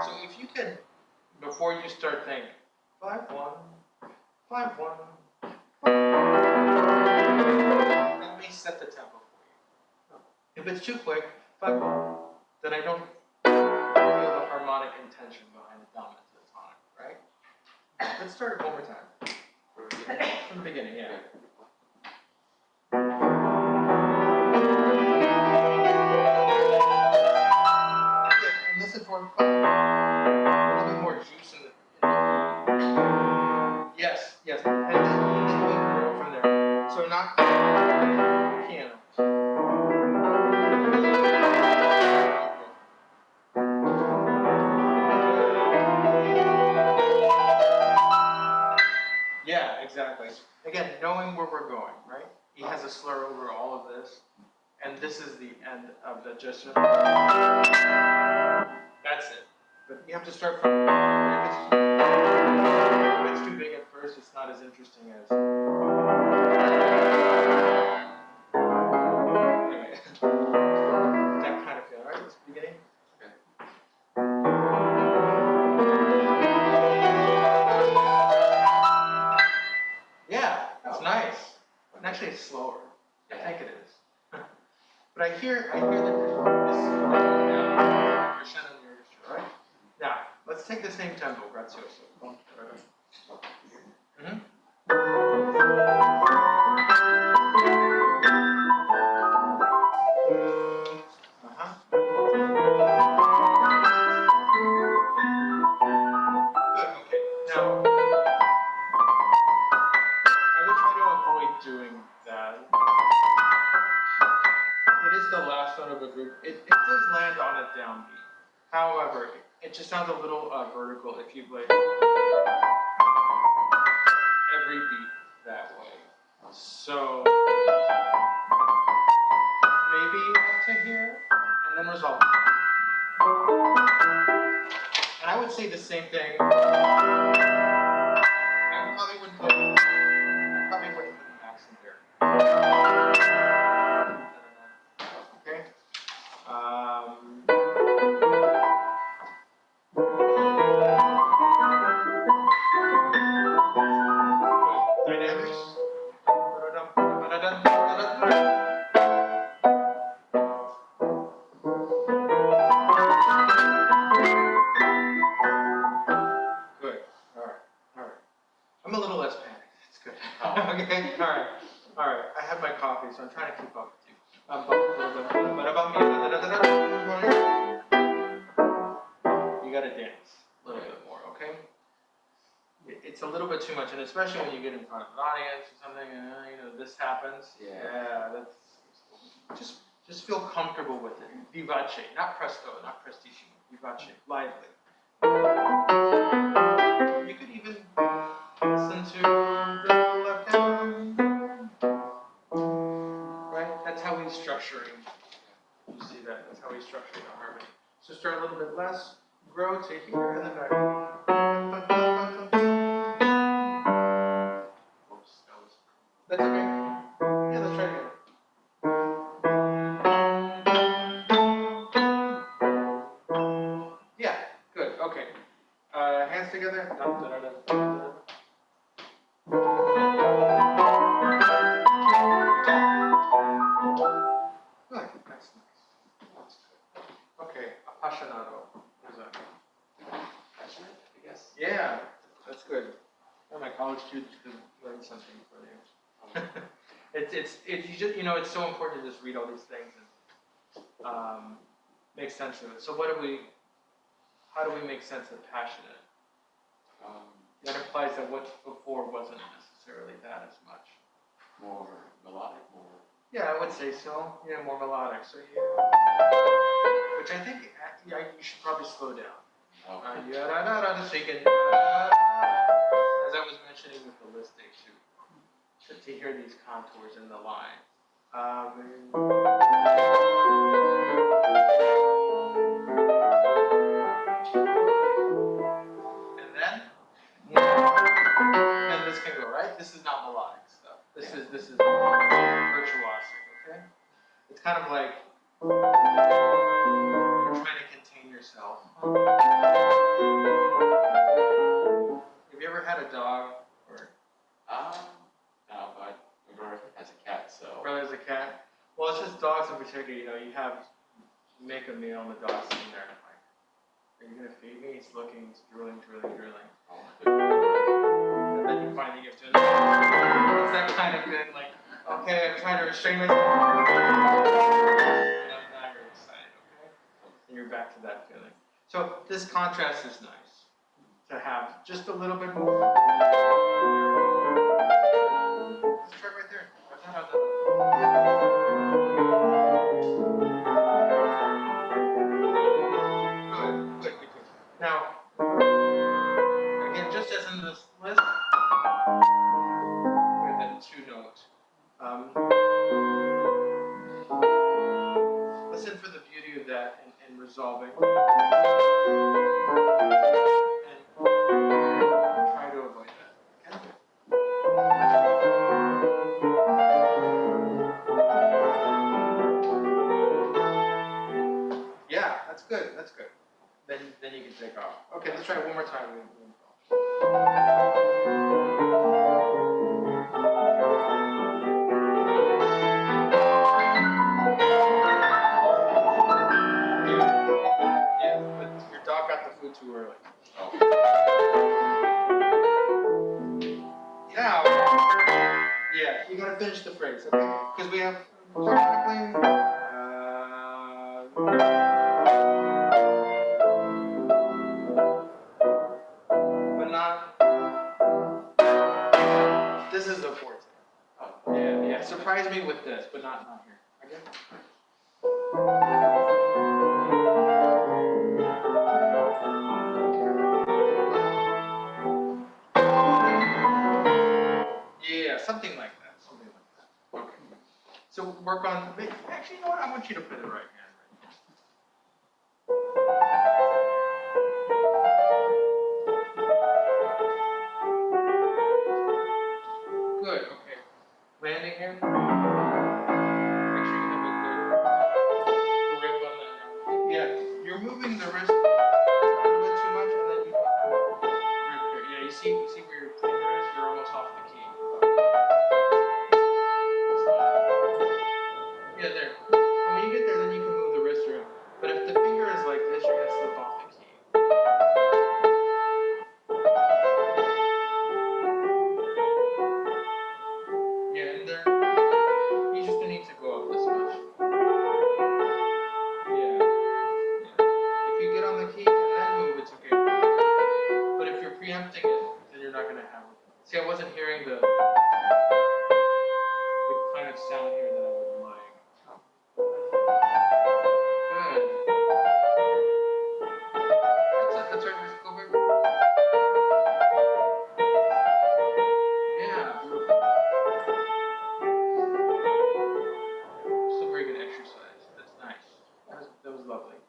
So if you could, before you start, think 5-1, 5-1. That may set the tempo for you. If it's too quick, 5-1, then I don't feel the harmonic intention behind the dominant to the tonic, right? Let's start it one more time. From the beginning, yeah. And listen for a little bit more juice in the. Yes, yes. And then we grow from there. So not piano. Yeah, exactly. Again, knowing where we're going, right? He has a slur over all of this, and this is the end of the gesture. That's it. But you have to start from. If it's too big at first, it's not as interesting as. Anyway, that kind of feel, right? This beginning. Yeah, that's nice. And actually, it's slower. I think it is. But I hear that this crescendo in your orchestra, right? Now, let's take the same tempo, grazioso. Mm-hmm. Uh-huh. Good, okay. Now, I will try to avoid doing that. It is the last note of a group. It does land on a downbeat. However, it just sounds a little vertical if you play every beat that way. So maybe up to here, and then resolve. And I would say the same thing. I probably wouldn't put an accent there. Okay. Dynamics. Good. All right. I'm a little less panicked. It's good. Okay. All right. I have my coffee, so I'm trying to keep up with you. You got to dance a little bit more, okay? It's a little bit too much, and especially when you get in front of an audience or something, this happens. Yeah, that's just feel comfortable with it. Vivace, not presto, not prestissimo. Vivace, lively. You could even listen to the left hand. Right? That's how he's structuring. You see that? That's how he's structuring the harmony. So start a little bit less, grow to here, and then back. That's okay. Yeah, let's try it again. Yeah, good. Okay. Hands together. Good. That's nice. Okay. Appassionato. What is that? Passionate, I guess. Yeah, that's good. Well, my college students could learn something from you. It's you just it's so important to just read all these things and make sense of it. So how do we make sense of passionate? That implies that what's before wasn't necessarily that as much. More melodic, more. Yeah, I would say so. Yeah, more melodic. So which I think you should probably slow down. Okay. So you can, as I mentioning with the listing to hear these contours in the line. And then this can go, right? This is not melodic stuff. This is virtuosic, okay? It's kind of like you're trying to contain yourself. Have you ever had a dog or? No, but my brother has a cat, so. Brother's a cat. Well, it's just dogs in particular. You know, you make a meal and the dog's sitting there like, are you gonna feed me? He's looking, he's drooling. And then you finally give to him. It's that kind of thing, like, okay, I'm trying to restrain myself. Now you're excited, okay? And you're back to that feeling. So this contrast is nice to have just a little bit more. Let's try right there. Good. Now, again, just as in this list, we have that 2 note. Listen for the beauty of that in resolving. And try to avoid that. Okay? Yeah, that's good. Then you can take off. Okay, let's try it one more time. Yeah, but your dog got the food too early. Now, yeah, you gotta finish the phrase, okay? Because we have but not. This is the fourth. Yeah. Surprise me with this, but not here. Okay. Yeah, something like that. Okay. So work on. Actually, you know what? I want you to put the right hand right. Good. Okay. Landing here. Make sure you have a good grip on the. Yeah, you're moving the wrist a little bit too much, and then you don't have a grip here. Yeah, you see where your finger is. You're almost off the key. Yeah, there. And when you get there, then you can move the wrist around. But if the finger is like this, you're gonna slip off the key. Yeah, and there. You just need to go up this much. Yeah. If you get on the key and then move, it's okay. But if you're preempting it, then you're not gonna have it. See, I wasn't hearing the kind of sound here that I would like. Good. That's right. Just go back. Yeah. Still very good exercise. That's nice. That was lovely.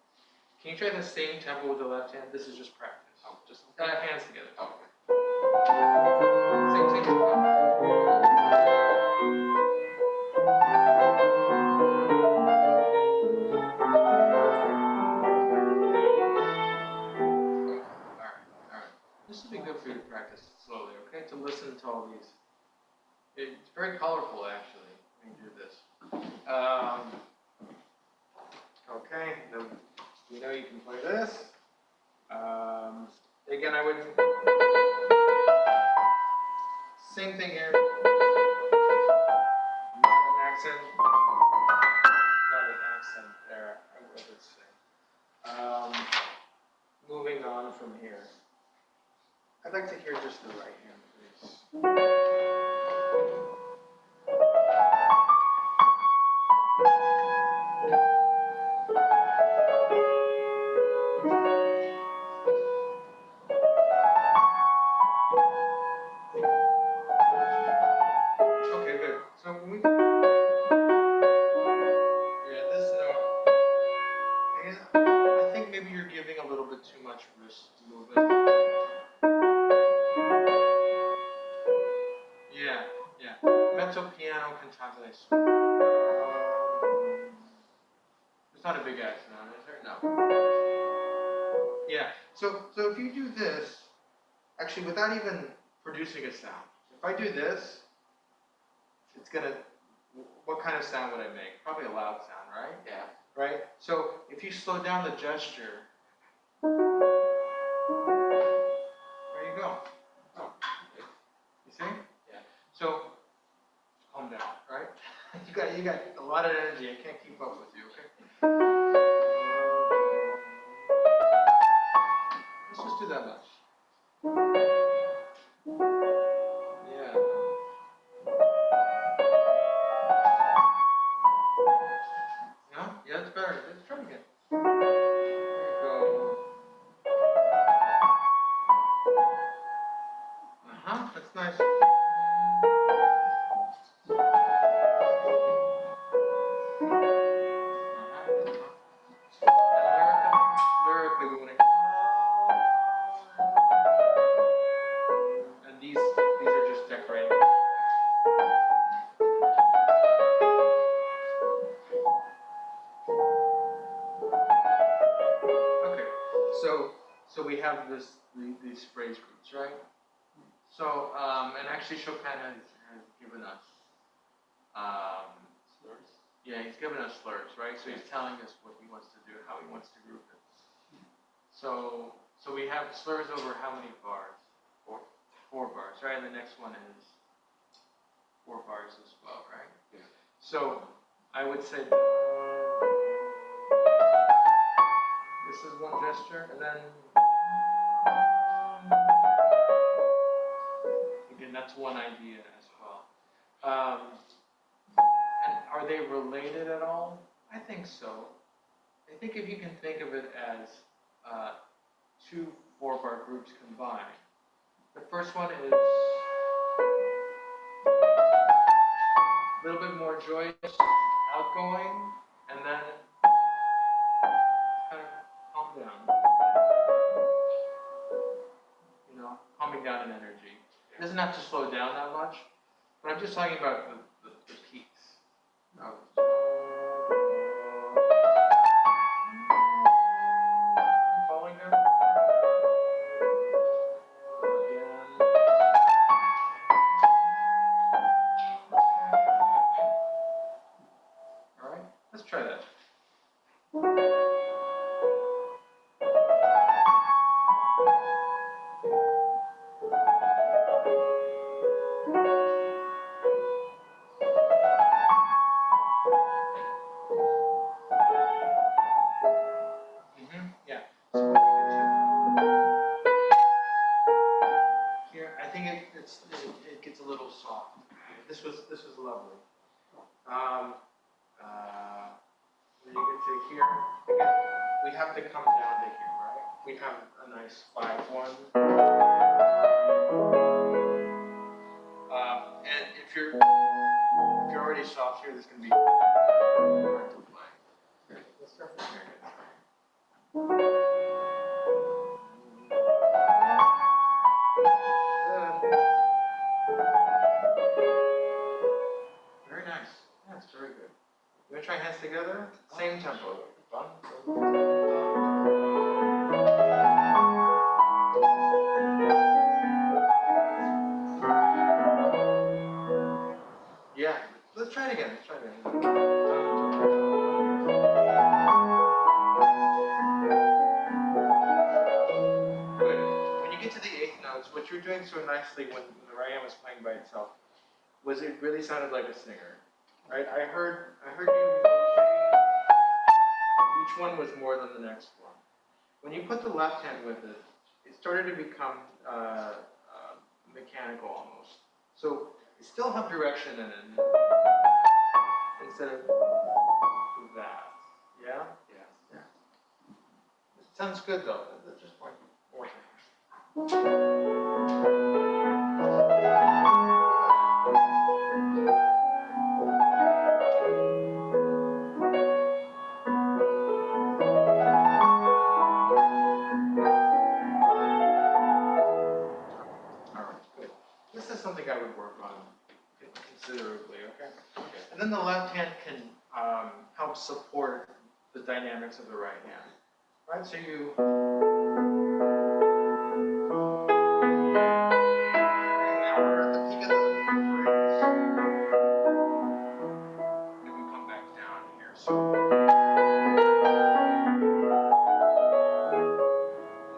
Can you try the same tempo with the left hand? This is just practice. Just hands together. Same tempo. This will be good for you to practice slowly, okay? To listen to all these. It's very colorful, actually, when you do this. Okay, then you know you can play this. Again, I would. Same thing here. Not an accent. There. I would say. Moving on from here. I'd like to hear just the right hand, please. much wrist movement. Yeah, yeah. Mezzo piano cantate. It's not a big accent on it, is there? No. Yeah. So if you do this, actually, without even producing a sound, if I do this, it's gonna. What kind of sound would I make? Probably a loud sound, right? Yeah. Right. So if you slow down the gesture, there you go. Oh. You see? Yeah. So calm down, right? You got a lot of energy. I can't keep up with you. Okay. Let's just do that much. Yeah. No? Yeah, it's better. Let's try it again. There you go. That's nice. Lyrically, we want to. And these are just decorating. Okay, so we have these phrase groups, right? So and actually Chopin has given us Slurs. yeah, he's given us slurs, right? So he's telling us what he wants to do, how he wants to group it. So we have slurs over how many bars? Four bars, right? And the next one is 4 bars as well, right? Yeah. So I would say this is one gesture, and then again, that's one idea as well. And are they related at all? I think so. I think if you can think of it as 2 4-bar groups combined. The first one is a little bit more joyous, outgoing, and then kind of calm down. You know, calming down in energy. It doesn't have to slow down that much, but I'm just talking about the peaks. Falling down. Again. All right, let's try that. Yeah. So when you get to here, I think it gets a little soft. This was lovely. When you get to here, again, we have to come down to here, right? We have a nice 5-1. And if you're already soft here, this can be hard to play. Here, let's start from here again. Good. Very nice. That's very good. You want to try hands together? Same tempo. 1, 2. Yeah. Let's try it again. Let's try it again. Good. When you get to the 8th notes, what you're doing so nicely when the Rayam was playing by itself was it really sounded like a singer. Right? I heard you. Each one was more than the next one. When you put the left hand with it, it started to become mechanical almost. So you still have direction in it instead of that. Yeah? Yeah. Yeah. It sounds good though. That's just one more thing. the dynamics of the right hand. Right, so you now we're at the peak of the phrase. And we come back down here. So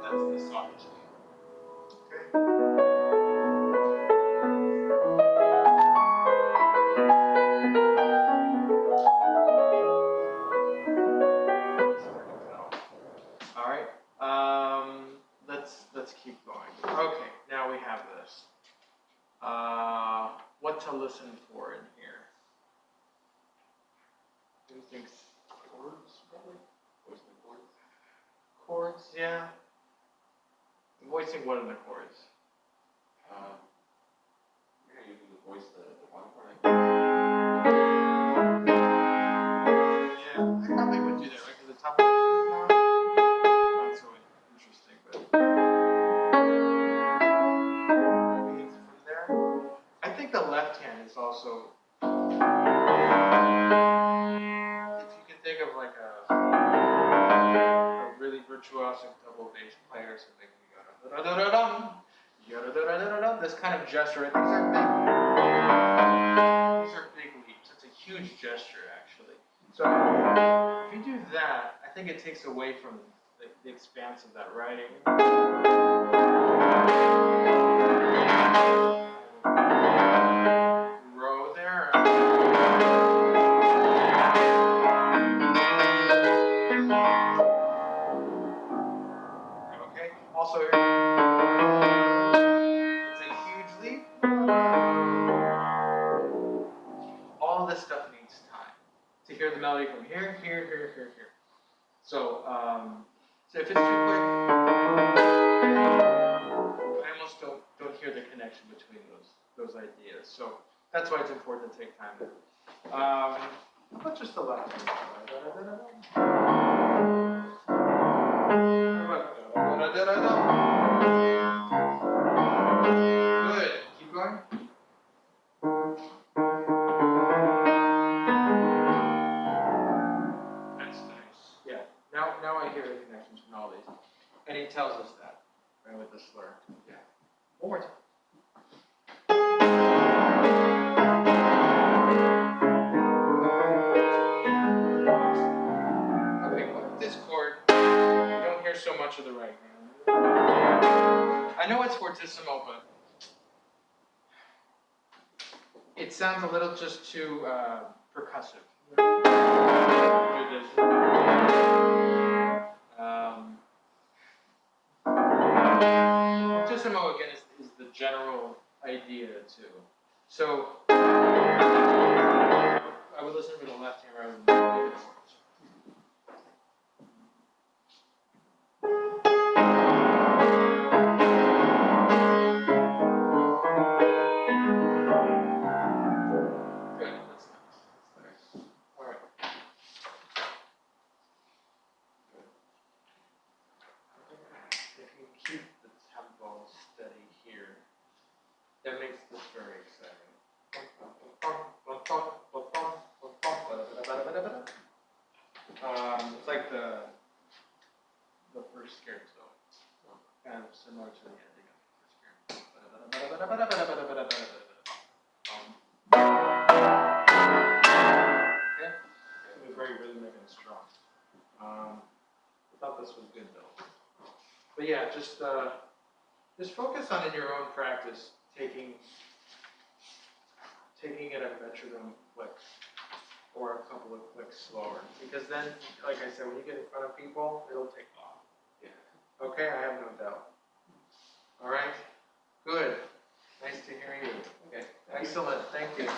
that's the soft G. Okay. All right. Let's keep going. Okay, now we have this. What to listen for in here? Who thinks chords? Probably Voicing chords. chords. Yeah. Voicing what are the chords? Yeah, you can voice the one chord. Yeah, I probably would do that, right? Because the top of the not so interesting, but maybe from there. I think the left hand is also. If you can think of like a really virtuosic double bass player or something, this kind of gesture. These are big leaps. It's a huge gesture, actually. So if you do that, I think it takes away from the expanse of that writing. Row there. Okay. Also, it's a huge leap. All this stuff needs time to hear the melody from here, here, here, here, here. So, so if it's too quick, I almost don't hear the connection between those ideas. So that's why it's important to take time there. How about just the left hand? Good. Keep going. That's nice. Yeah. Now I hear the connections from all these. And he tells us that, right, with the slur. Yeah. One more time. Okay, what if this chord, you don't hear so much of the right hand? I know it's fortissimo, but it sounds a little just too percussive. Do this. Fortissimo again is the general idea too. So I would listen for the left hand rather than the right. Good, that's nice. All right. If you keep the tempo steady here, that makes this very exciting. It's like the first scherzo, kind of similar to the ending of the first scherzo. Okay, it was very rhythmic and strong. I thought this was good though. But yeah, just focus on in your own practice taking it a metronome click or a couple of clicks slower, because then, like I said, when you get in front of people, it'll take off. Yeah. Okay, I have no doubt. All right, good. Nice to hear you. Okay, excellent. Thank you. Yeah.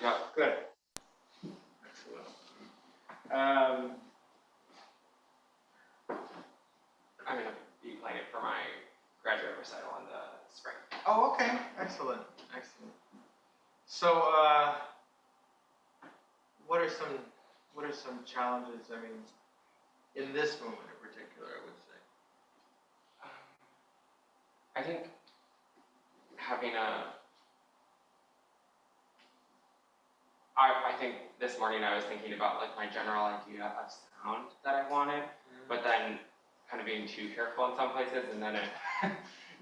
Yeah, good. Excellent. I'm gonna be playing it for my graduate recital in the spring. Oh, okay. Excellent. Excellent. So, what are some challenges? I mean, in this moment in particular, I would say. I think having I think this morning I was thinking about like my general idea of sound that I wanted, but then kind of being too careful in some places, and then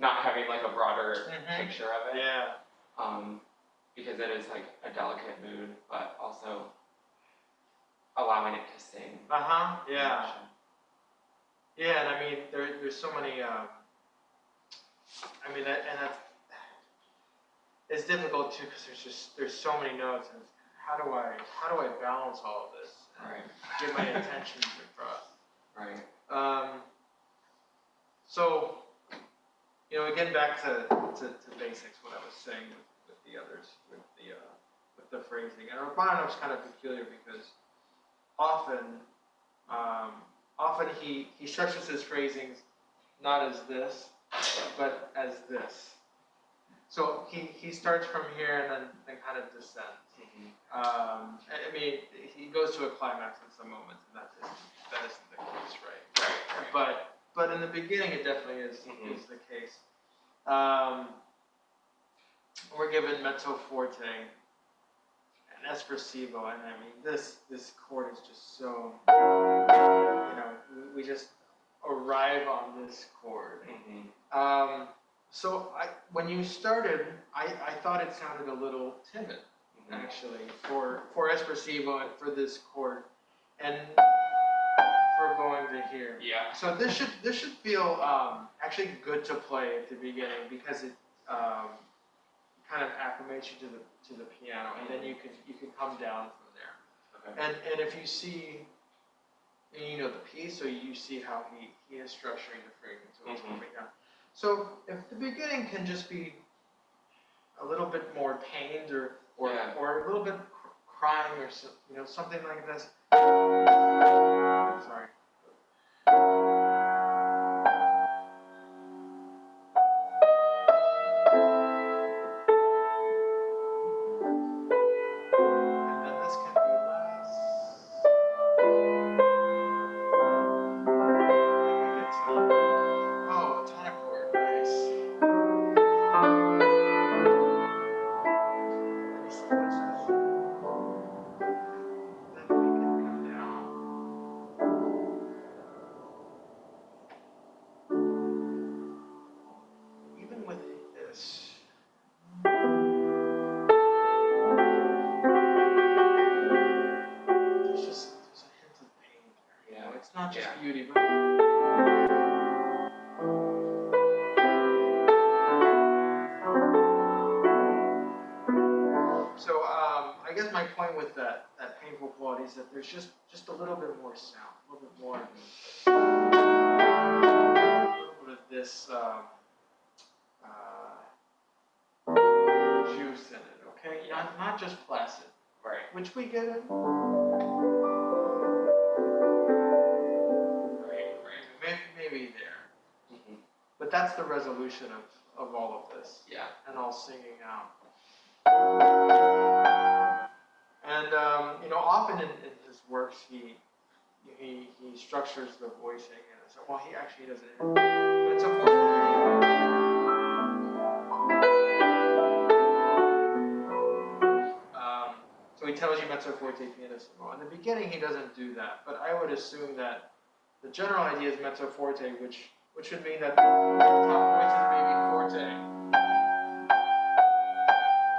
not having like a broader picture of it. Yeah. Because it is like a delicate mood, but also allowing it to sing. Yeah. Yeah, and I mean, there's so many. I mean, that's it's difficult too because there's so many notes, and how do I balance all of this and Right. get my attention across? Right. So, again back to basics. What I was saying with the others, with the phrasing, and Urbano's kind of peculiar because often he structures his phrasings not as this, but as this. So he starts from here and then kind of descends. I mean, he goes to a climax in some moments, and that isn't the case, right? But in the beginning, it definitely is the case. We're given mezzo forte and espressivo, and I mean this chord is just so we just arrive on this chord. So when you started, I thought it sounded a little timid, actually, for espressivo and for this chord, and for going to here. Yeah. So this should feel actually good to play at the beginning because it kind of acclimates you to the piano, and then you can come down from there. Okay. And if you see, the piece, so you see how he is structuring the phrasing, so it's coming down. So if the beginning can just be a little bit more pained or a little bit crying or something like this. Sorry. And then this can be less. Oh, a tonic chord, nice. Then he switches. Then we can come down. Even with this. There's a hint of pain there. Yeah. It's not just beauty, but so I guess my point with that painful quality is that there's just a little bit more sound, a little bit more, a little bit of this juice in it. Okay, not just placid, Right. which we get it. Right. Maybe there. But that's the resolution of all of this. Yeah. And all singing out. And often in his works he structures the voicing, and so he actually does it. It's a so he tells you mezzo forte pianissimo. In the beginning he doesn't do that, but I would assume that the general idea is mezzo forte, which would mean that the top voice is maybe forte.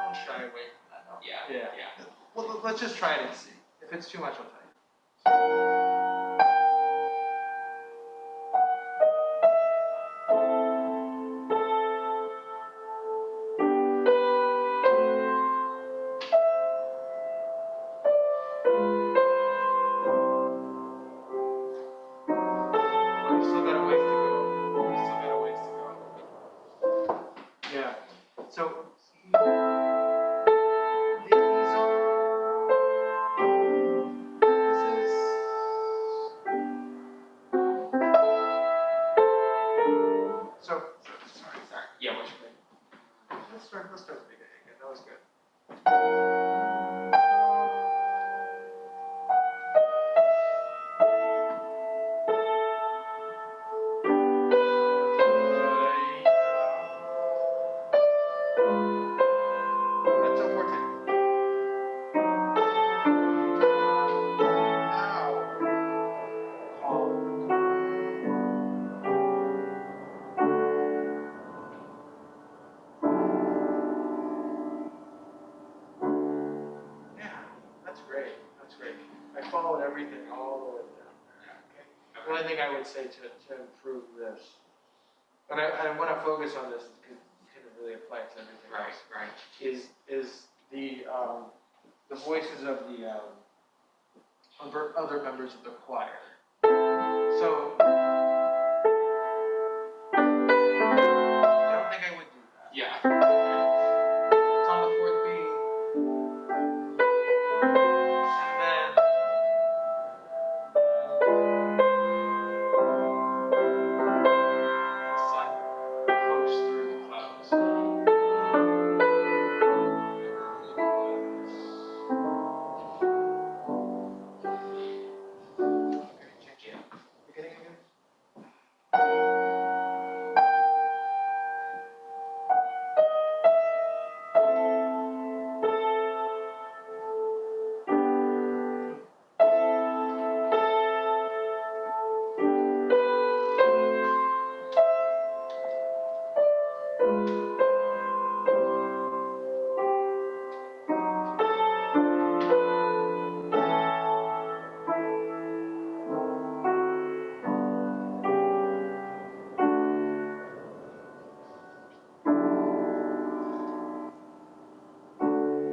Don't shy away from that. No? Yeah. Well, let's just try it and see. If it's too much, I'll tell you. You still got a ways to go. Yeah. So these are. This is. all the way down there. Okay. The only thing I would say to improve this, but I want to focus on this because you can really apply it to everything Right, else. right. Is the voices of the other members of the choir. So I don't think I would do that. Yeah. It's on the fourth beat, and then the sun comes through the clouds. Okay, change it. You getting it good?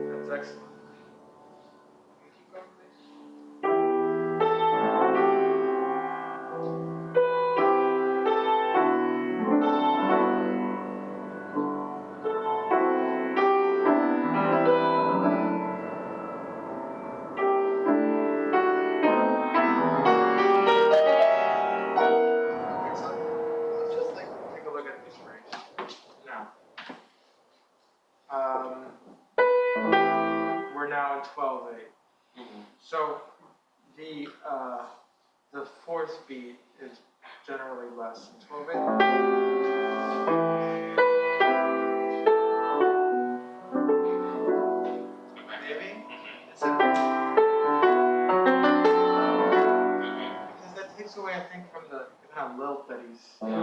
That's excellent. Can you keep going, please? Excellent. Let's just take a look at these phrases. Now, we're now in 12/8. Mm-hmm. So the fourth beat is generally less than 12/8. Maybe it's because that takes away, I think, from the kind of lilt that he's. Yeah.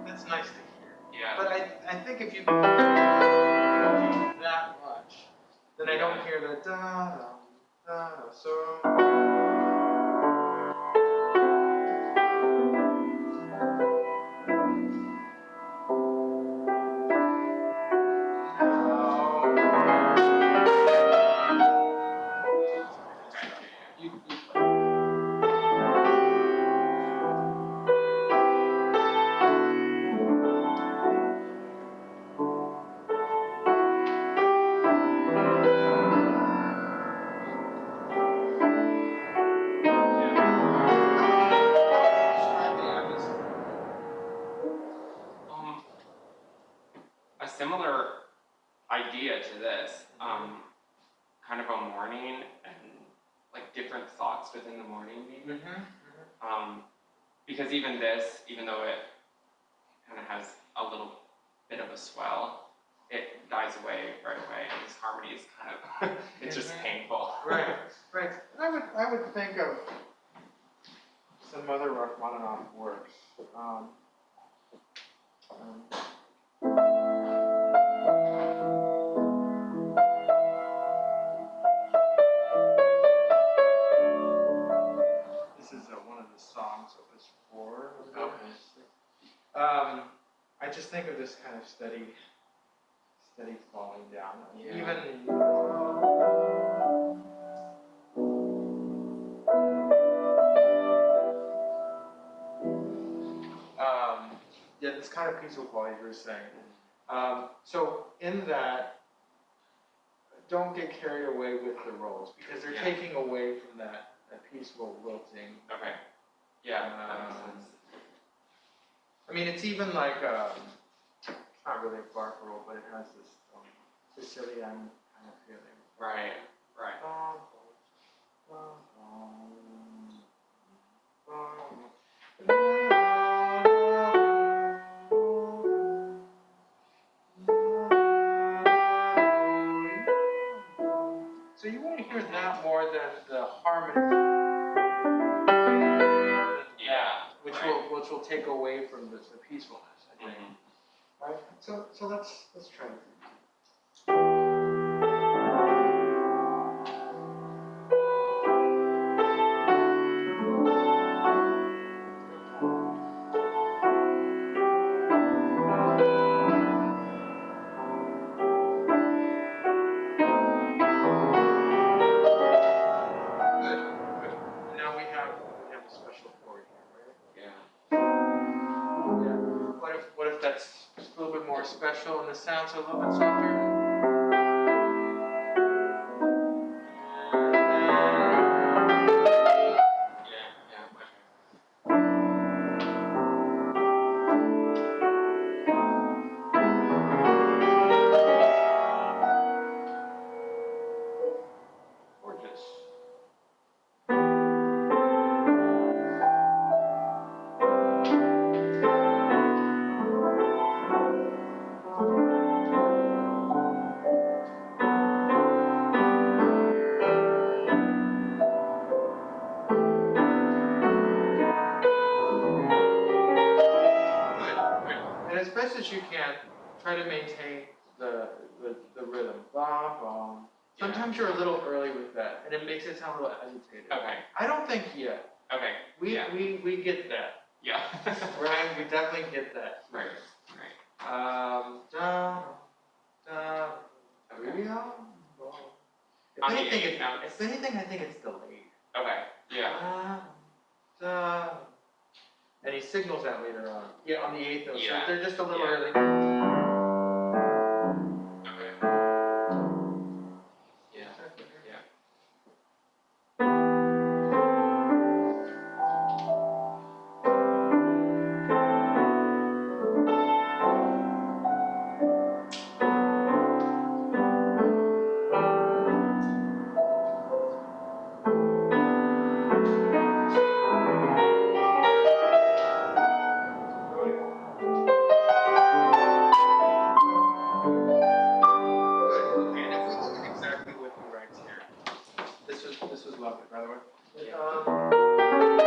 That's nice to hear. Yeah. But I think if you do that much, then I don't hear the da da da da. So. You play. Describe the atmosphere. A similar idea to this, kind of a morning and like different thoughts within the morning maybe. Because even this, even though it kind of has a little bit of a swell, it dies away right away, and this harmony is kind of, it's just painful. Right, right. I would think of some other Rachmaninoff works. This is one of the songs of this 4. Okay. I just think of this kind of steady falling down. Yeah. Even. Yeah, this kind of peaceful quality you were saying. So in that, don't get carried away with the rolls because they're taking away from that peaceful wilting. Okay. Yeah, that makes sense. I mean, it's even like it's not really a bark roll, but it has this Sicilian kind of feeling. Right, right. So you want to hear that more than the harmony. Yeah. Which will take away from the peacefulness, I think. Right? So So let's try it. Now we have a special chord here, right? Yeah. What if that's just a little bit more special and the sounds are a little bit softer? Gorgeous. And as best as you can, try to maintain the rhythm. Ba, ba. Sometimes you're a little early with that, and it makes it sound a little agitated. Okay. I don't think yet. Okay. We get that. Yeah. Right? We definitely get that. Right. Da, da, Okay. If On the anything, eighth note. if anything, I think it's delayed. Okay. Yeah. Da. And he signals that later on. Yeah, on the 8th note. Yeah. So they're just a little Yeah. early. Okay. Yeah. Yeah. This was lovely, by the way. Yeah.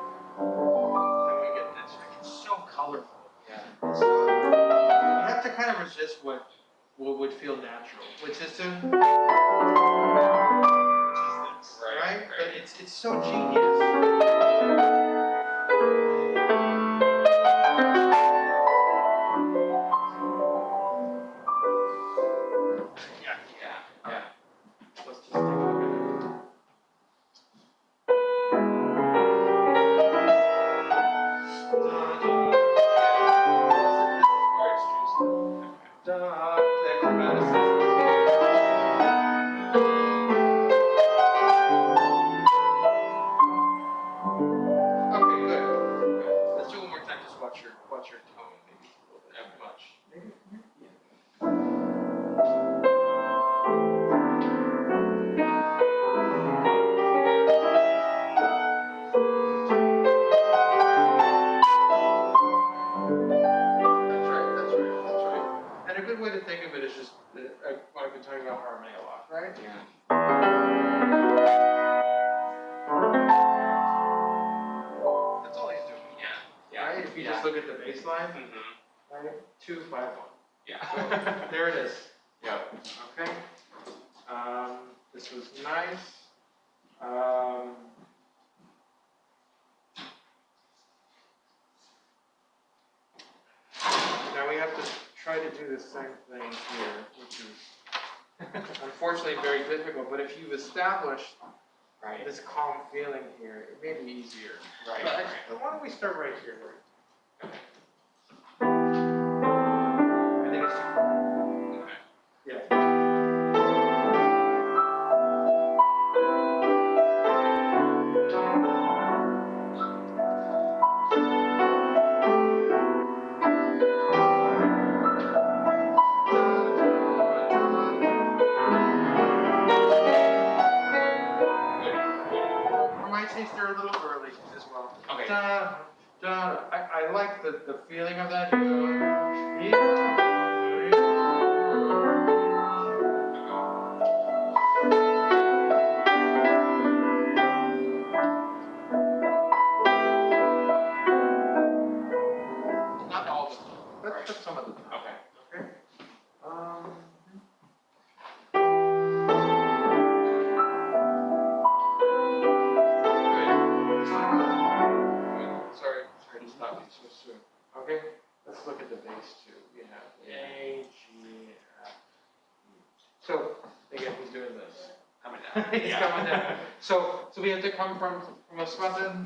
Then we get this. It's so colorful. Yeah. You have to kind of resist what would feel natural, which is this, right? But it's so genius. Yeah. Let's just take a look at it. Okay, good. Let's do it one more time. Just watch your tone. Maybe a little bit too much. Maybe. That's right. And a good way to think of it is just, I've been talking about harmony a lot, right? Yeah. That's all he's doing. Yeah. Right? If you just look at the bass line, right? 2, 5, 1. Yeah. There it is. Yep. Okay. This was nice. Now we have to try to do the same thing here, which is unfortunately very difficult. But if you've established this calm feeling here, it may be easier. Right. But actually, why don't we start right here? Okay. I think it's Okay. yeah. For my taste, they're a little early as well. Okay. I like the feeling of that. Okay, let's look at the bass too. We have A, G, F, E. So again, he's doing this. Coming down. He's Yeah. coming down. So we have to come from a spot then.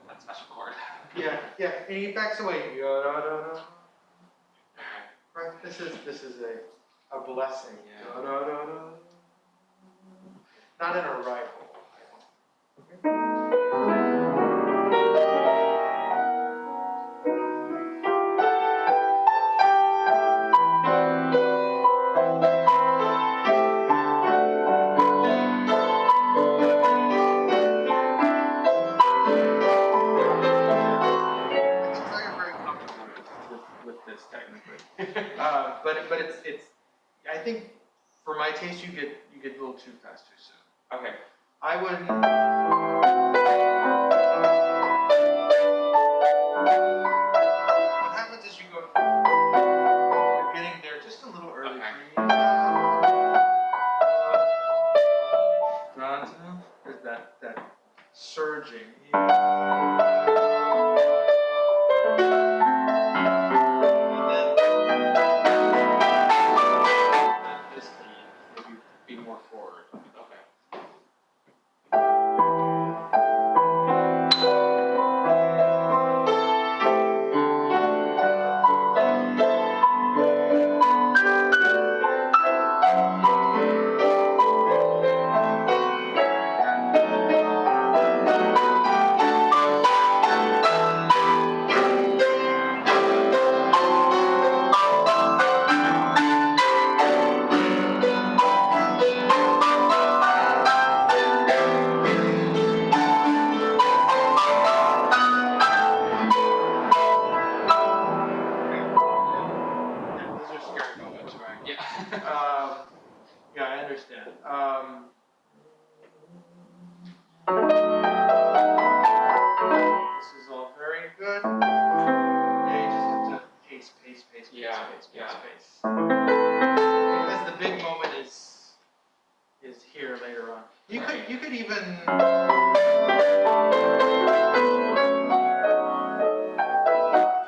That special chord. Yeah, yeah, and he backs away. Okay. Right, this is a blessing. Yeah. Not an arrival. I can tell you're very comfortable with this technically. But it's I think for my taste you get a little too fast too soon. Okay. I would what happens is you're getting there just a little early Okay. for me. There's that surging. This key, maybe be more forward. Okay. Yeah, those are scary moments, right? Yeah. Yeah, I understand. This is all very good. Yeah, you just have to pace. Yeah. Because the big moment is here later on. You could even if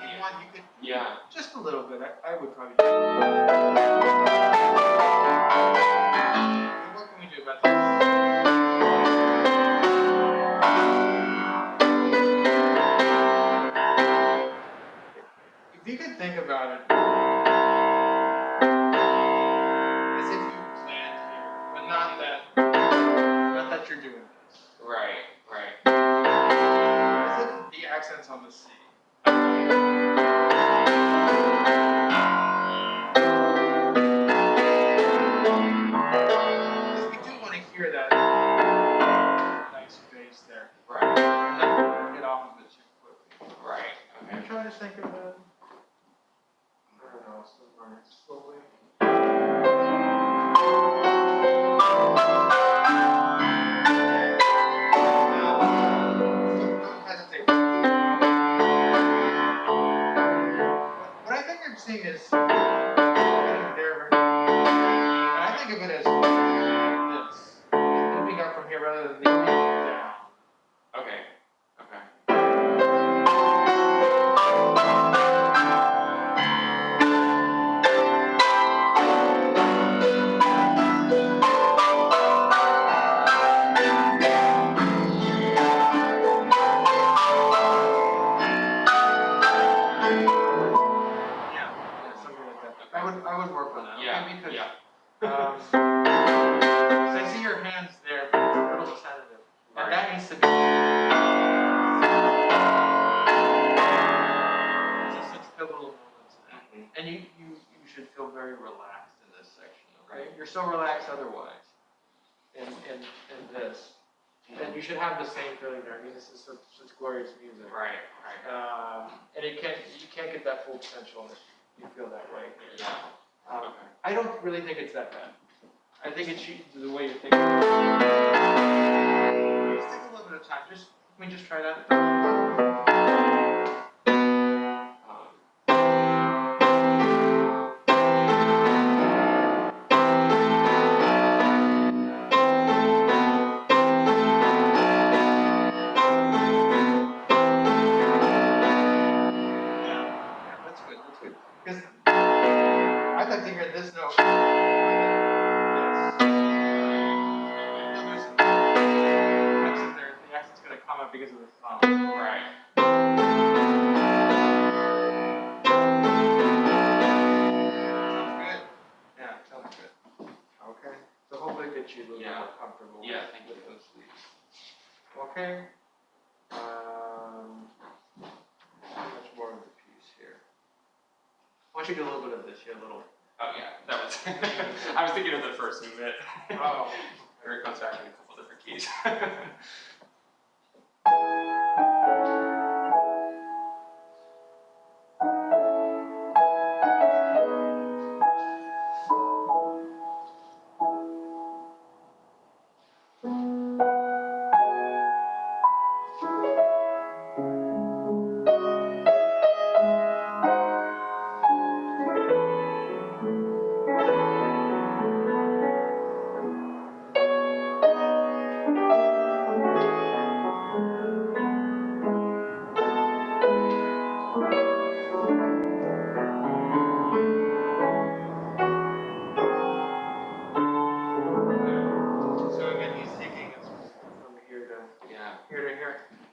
you want, you could Yeah. just a little bit. I would probably do. What can we do about this? If you could think about it as if you planned here, but not that you're doing this. Right. As if the accent's on the C. Because we do want to hear that nice bass there. Right. And not get off of it too quickly. Right. Okay. I'm trying to think of that. I don't know, slowly. Don't hesitate. What I think I'm seeing is getting there. And I think of it as this. Moving up from here rather than moving down. Okay. Yeah, something like that. I would work on that. Yeah. Okay, because Yeah. so I see your hands there, but it's a little tentative. And that needs to be. It's such pivotal moments. And you should feel very relaxed in this section, okay? You're so relaxed otherwise. In this. And you should have the same feeling there. I mean, this is such glorious music. Right. And you can't can't get that full potential unless you feel that way. Yeah. Okay. I don't really think it's that bad. I think it's the way you're thinking. Just take a little bit of time. Can we just try that? That's good. Because I'd like to hear this note. Yes. There's an accent there. The accent's going to come up because of the thumb. Right. Sounds good. Yeah, sounds good. Okay. So hopefully it gets you a little more comfortable. Yeah, thank you. With those sleeves. Okay. Much more of the piece here. I want you to do a little bit of this here, a little. Oh yeah, that was. I was thinking of the first movement. Oh. Where it comes back in a couple different keys.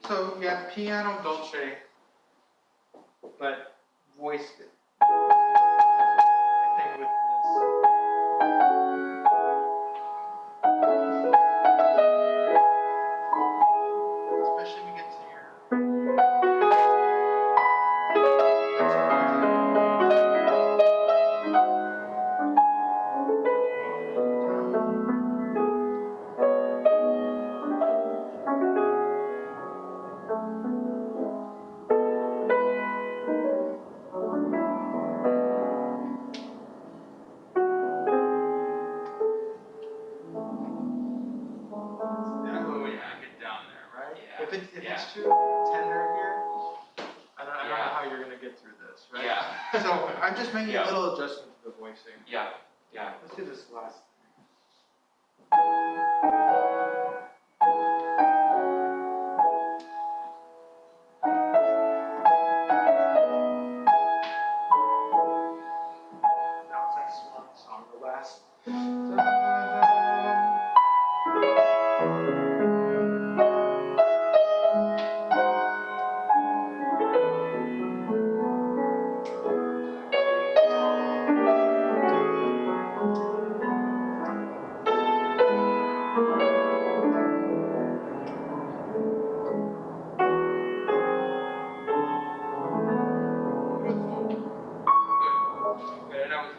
So yeah, piano dolce, but voiced it. I think with this, especially when we get to your next If it's too tender here, I don't know how you're gonna get through this, right? Yeah. So I'm just making a little adjustment to the voicing. Yeah. Let's do this last. Now it's like swan song, the last.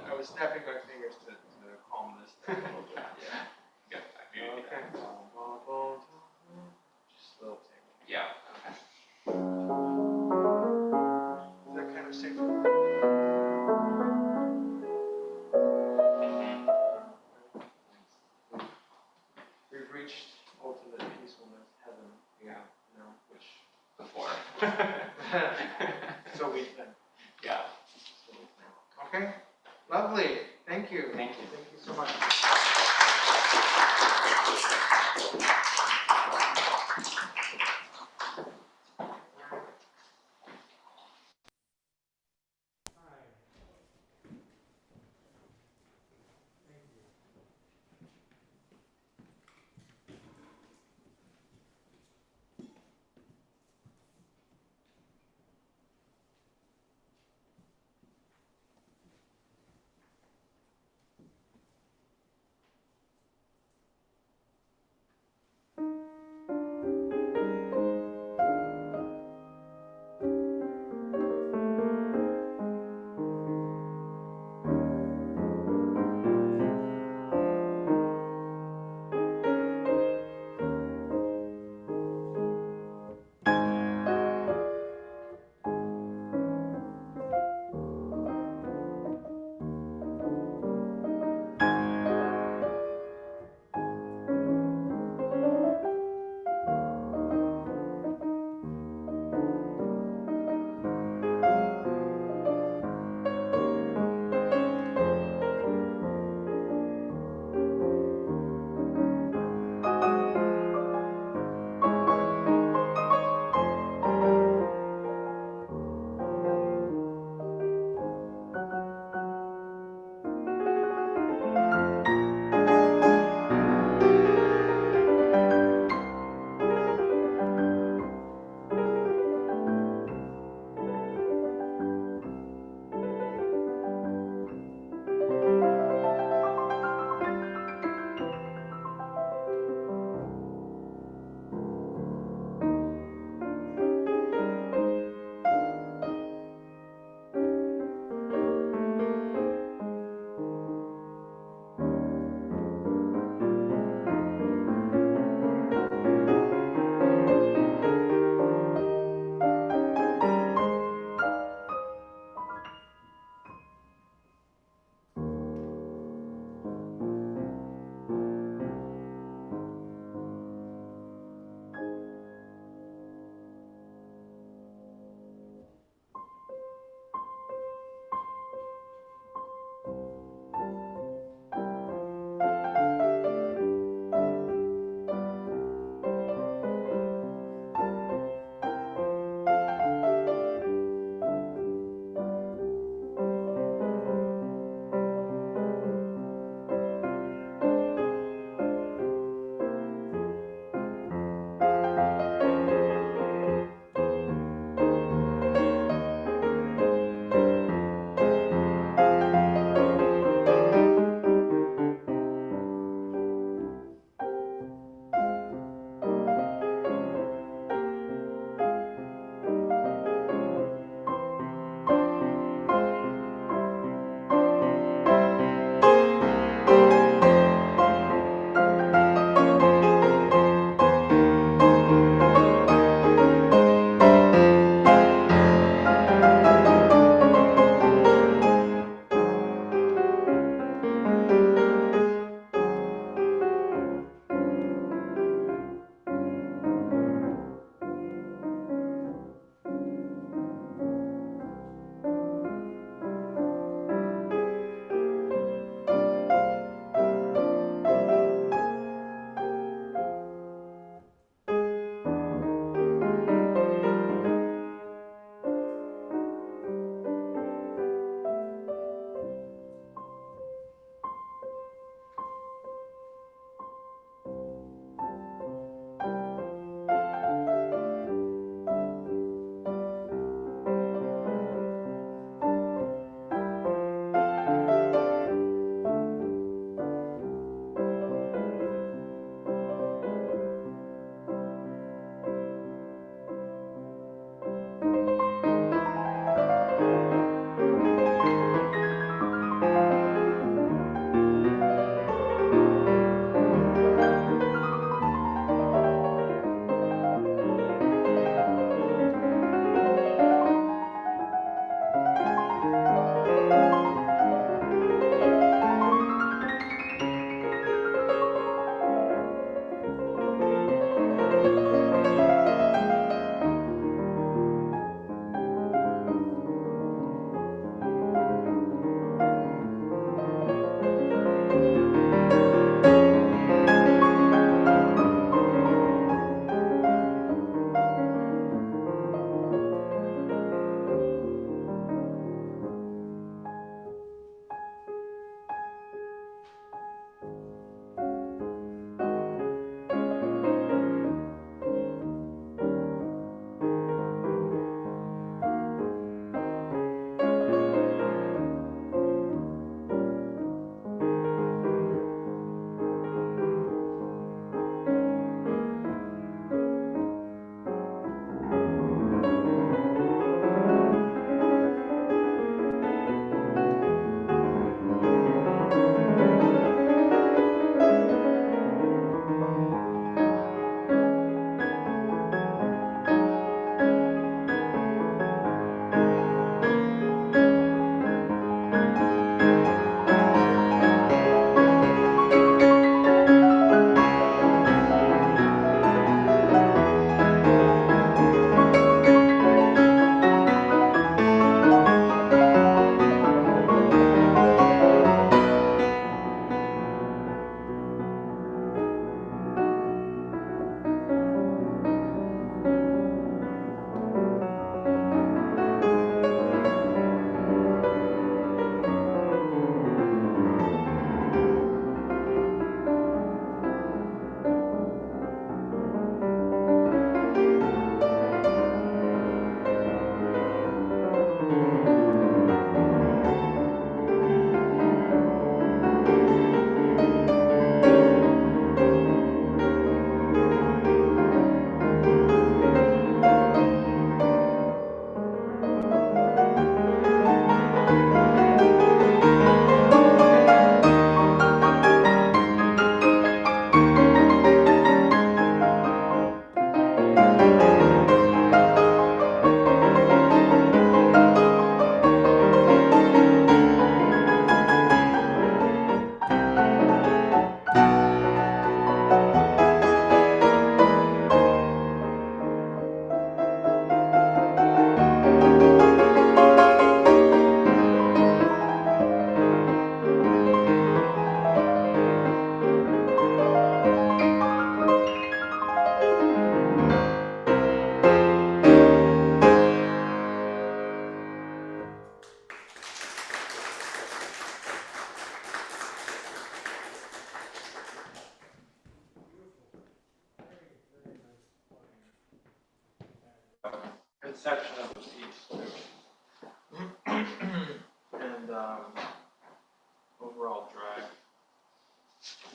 I was snapping my fingers to calm this down a little bit. Okay. Just a little tingle. Yeah. Is that kind of safe? We've reached ultimate peacefulness, heaven. Yeah. You know, which Before. so we think. Yeah. Okay. Lovely. Thank you. Thank you. Thank you so much.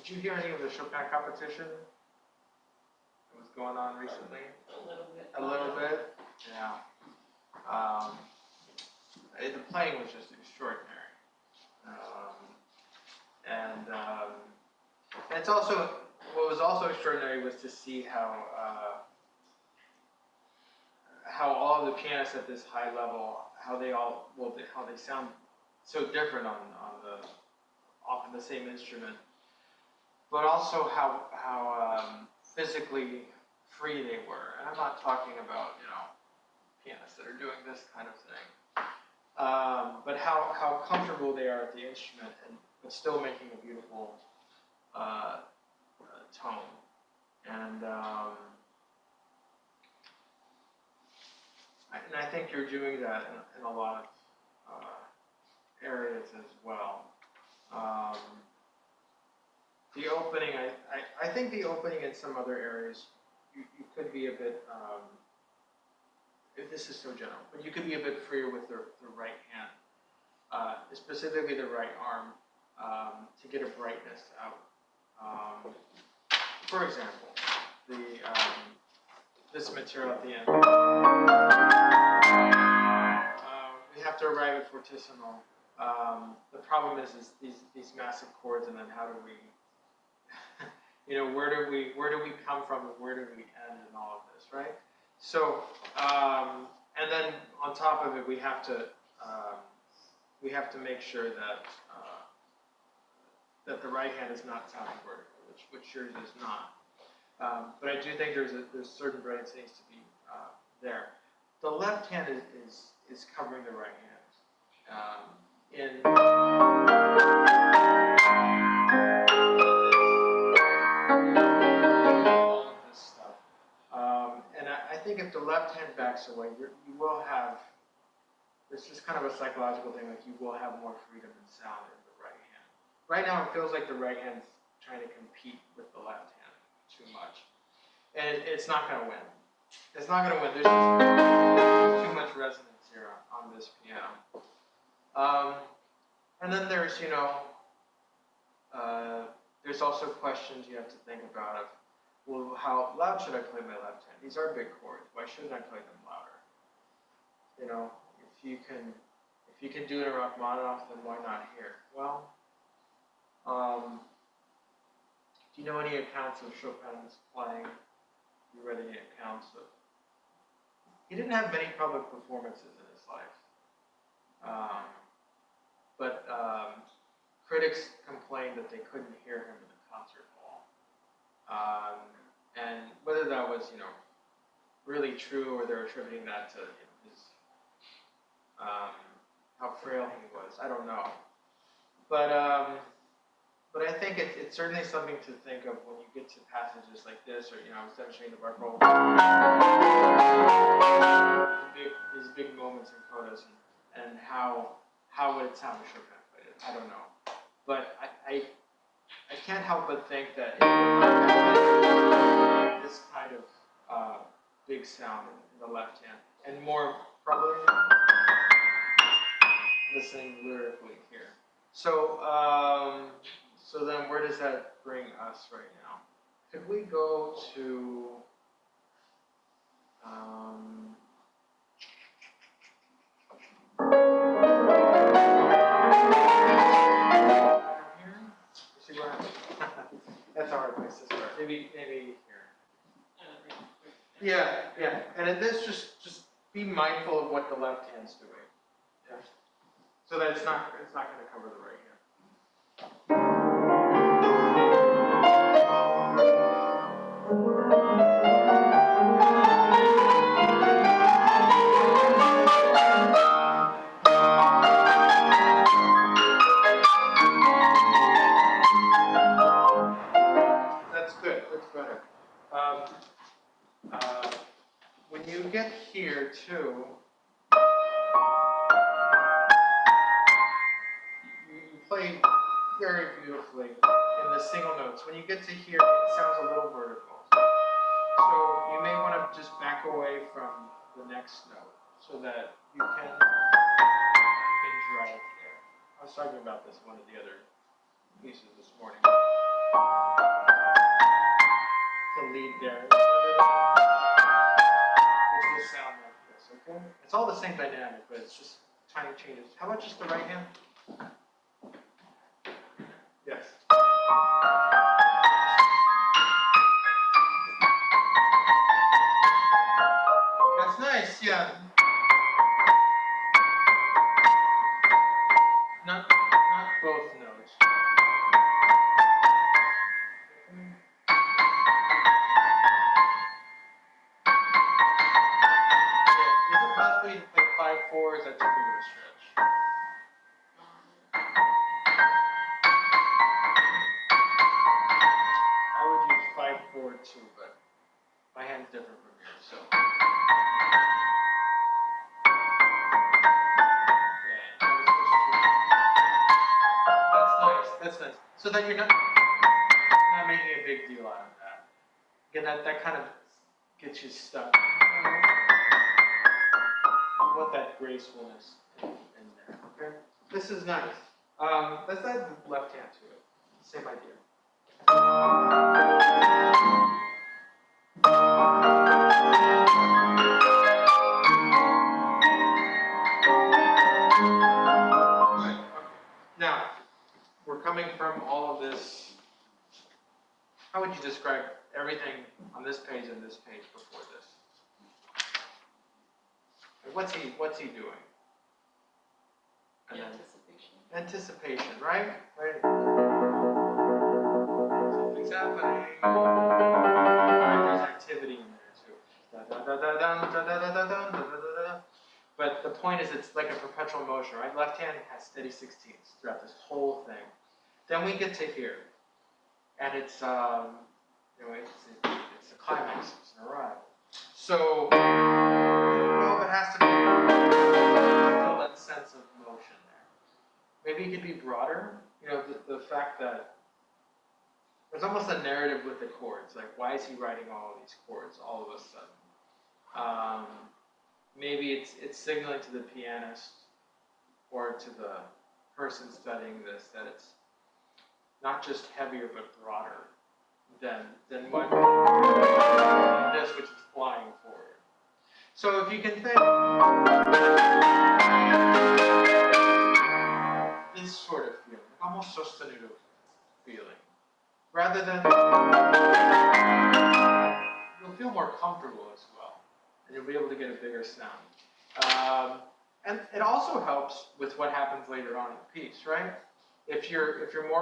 Did you hear any of the Chopin competition that was going on recently? A little bit. A little bit? Yeah. The playing was just extraordinary. And it's also, what was also extraordinary was to see how all the pianists at this high level, how they sound so different on often the same instrument, but also how physically free they were. And I'm not talking about, pianists that are doing this kind of thing, but how comfortable they are at the instrument, but still making a beautiful tone. And I think you're doing that in a lot of areas as well. The opening, I think the opening in some other areas, you could be a bit, if this is so general, but you could be a bit freer with the right hand, specifically the right arm, to get a brightness out. For example, this material at the end. We have to arrive at fortissimo. The problem is these massive chords, and then how do we, where do we come from, and where do we end in all of this, right? So, and then on top of it, we have to make sure that that the right hand is not sounding vertical, which yours is not. But I do think there's certain brightness that needs to be there. The left hand is covering the right hand in all of this stuff. And I think if the left hand backs away, you will have, it's just kind of a psychological thing, like you will have more freedom and sound in the right hand. Right now it feels like the right hand's trying to compete with the left hand too much. And it's not going to win. It's not going to win. There's too much resonance here on this piano. And then there's, there's also questions you have to think about of, well, how loud should I play my left hand? These are big chords. Why shouldn't I play them louder? If you can do it in Rachmaninoff, then why not here? Well, do you know any accounts of Chopin's playing? You read any accounts of? He didn't have many public performances in his life, but critics complained that they couldn't hear him in the concert hall, and whether that was really true or they're attributing that to his how frail he was, I don't know, but I think it's certainly something to think of when you get to passages like this, or I was demonstrating the bark roll. These big moments in codas, and how would it sound if Chopin played it? I don't know, but I can't help but think that it would have this kind of big sound in the left hand, and more probably listening lyrically here. So so then where does that bring us right now? Could we go to here? See where that's a hard place to start. Maybe here. Yeah. And in this, just be mindful of what the left hand's doing. Yeah. So that it's not going to cover the right hand. That's good. That's better. When you get here too, you play very beautifully in the single notes. When you get to here, it sounds a little vertical. So you may want to just back away from the next note so that you can drive there. I was talking about this in one of the other pieces this morning. to lead there, which will sound like this, okay? It's all the same dynamic, but it's just tiny changes. How about just the right hand? Yes. That's nice, yeah. Not both notes. Is it possible you play 5/4? Is that too big of a stretch? I would use 5/4 too, but my hand's different from yours, so. That's nice. So then you're not making a big deal out of that. Again, that kind of gets you stuck. You want that gracefulness in there. Okay. This is nice. Let's add the left hand to it. Same idea. Good. Okay. Now, we're coming from all of this. How would you describe everything on this page and this page before this? What's he doing? And anticipation, right? Right. Something's happening. Right, there's activity in there too. But the point is, it's like a perpetual motion, right? Left hand has steady 16ths throughout this whole thing. Then we get to here, and it's it's a climax, it's an arrival. So well, it has to be still that sense of motion there. Maybe it could be broader. You know, the fact that there's almost a narrative with the chords. Like, why is he writing all of these chords all of a sudden? Maybe it's signaling to the pianist or to the person studying this that it's not just heavier but broader than what this, which is flying forward. So if you can think this sort of feeling, almost sostenuto feeling, rather than you'll feel more comfortable as well, and you'll be able to get a bigger sound. And it also helps with what happens later on in the piece, right? If you're more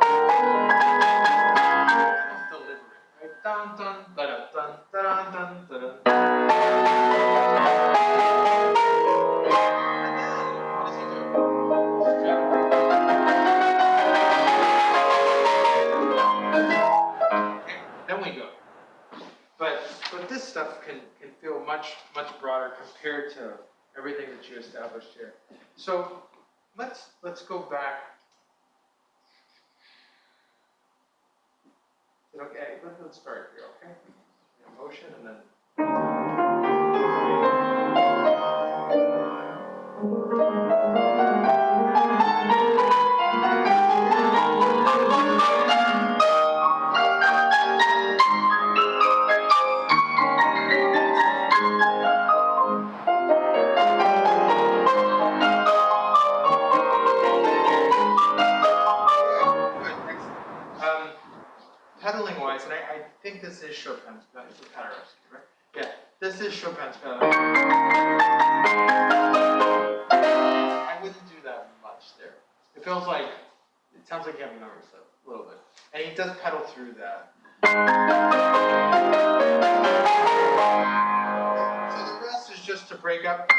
deliberate, right? Dun dun da dun da dun da dun. What is he doing? Okay, then we go. But this stuff can feel much broader compared to everything that you established here. So let's go back. Okay, let's start here, okay? Motion and then. Pedaling wise, and I think this is Chopin's pedal, it's a Paderewski, right? Yeah, this is Chopin's pedal. I wouldn't do that much there. It feels like, it sounds like you have a number set, a little bit. And he does pedal through that. So the rest is just to break up.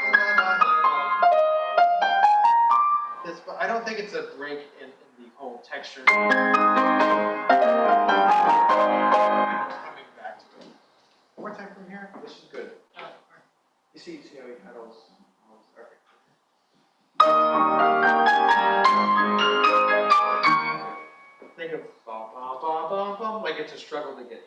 This, I don't think it's a break in the whole texture. Coming back to it. One more time from here. This is good. You see how he pedals. Think of bum bum bum bum bum, like it's a struggle to get here.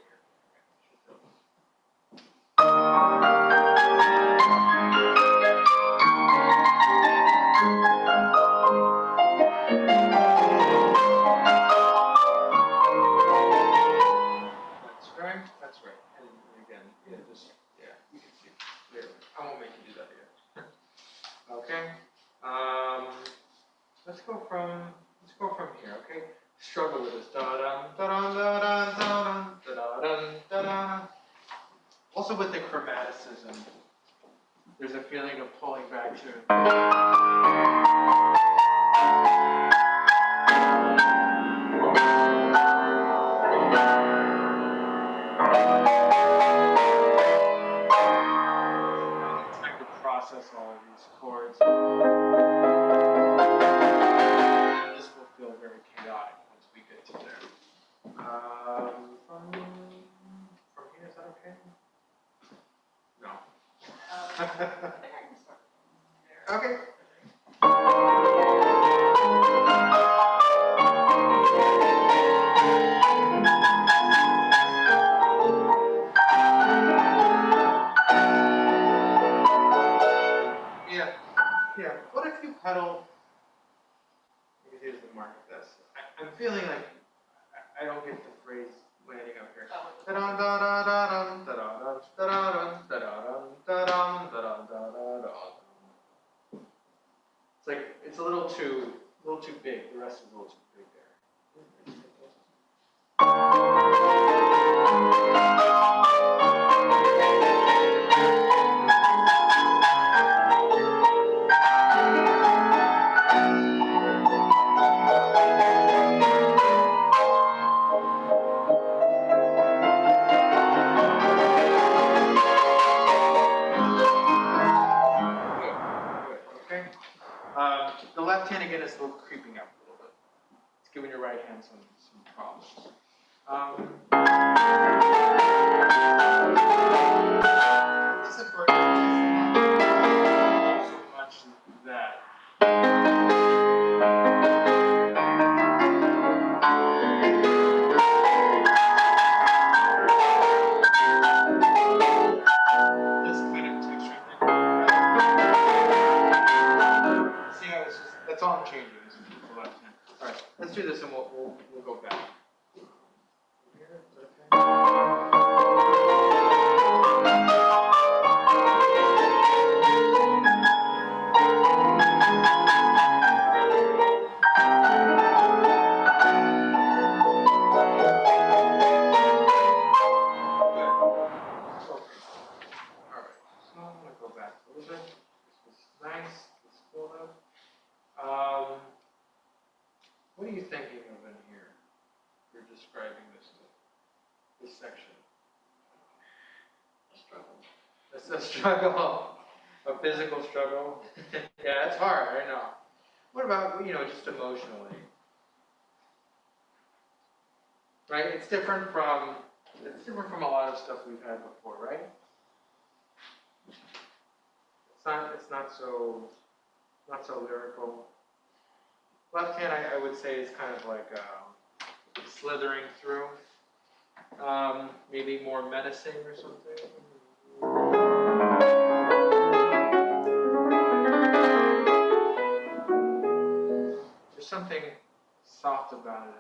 Let's go from here, okay? Struggle with this. Da-dum, da-dum, da-dum, da-dum, da-dum, da-dum. Also with the chromaticism, there's a feeling of pulling back to. Time to process all of these chords. And this will feel very chaotic once we get to there. From here, is that okay? No. I think I can start there. Okay. Yeah. What if you pedal? Because here's the mark of this. I'm feeling like I don't get the phrase landing up here. Da-dum, da-da-da-dum, da-da-dum, da-da-dum, da-da-dum, da-dum, da-dum, da-da-dum. It's like it's a little too big. The rest is a little too big there. Okay. The left hand again is still creeping up a little bit. It's giving your right hand some problems. This is important. So much that. This kind of texture thing. See how it's just, that's all I'm changing is the left hand. All right, let's do this and we'll go back. Here, is that what are you thinking of in here? You're describing this section. A struggle. It's a struggle, a physical struggle. Yeah, it's hard, I know. What about, just emotionally? Right? It's different from a lot of stuff we've had before, right? It's not so lyrical. Left hand, I would say, is kind of like slithering through. Maybe more menacing or something. There's something soft about it,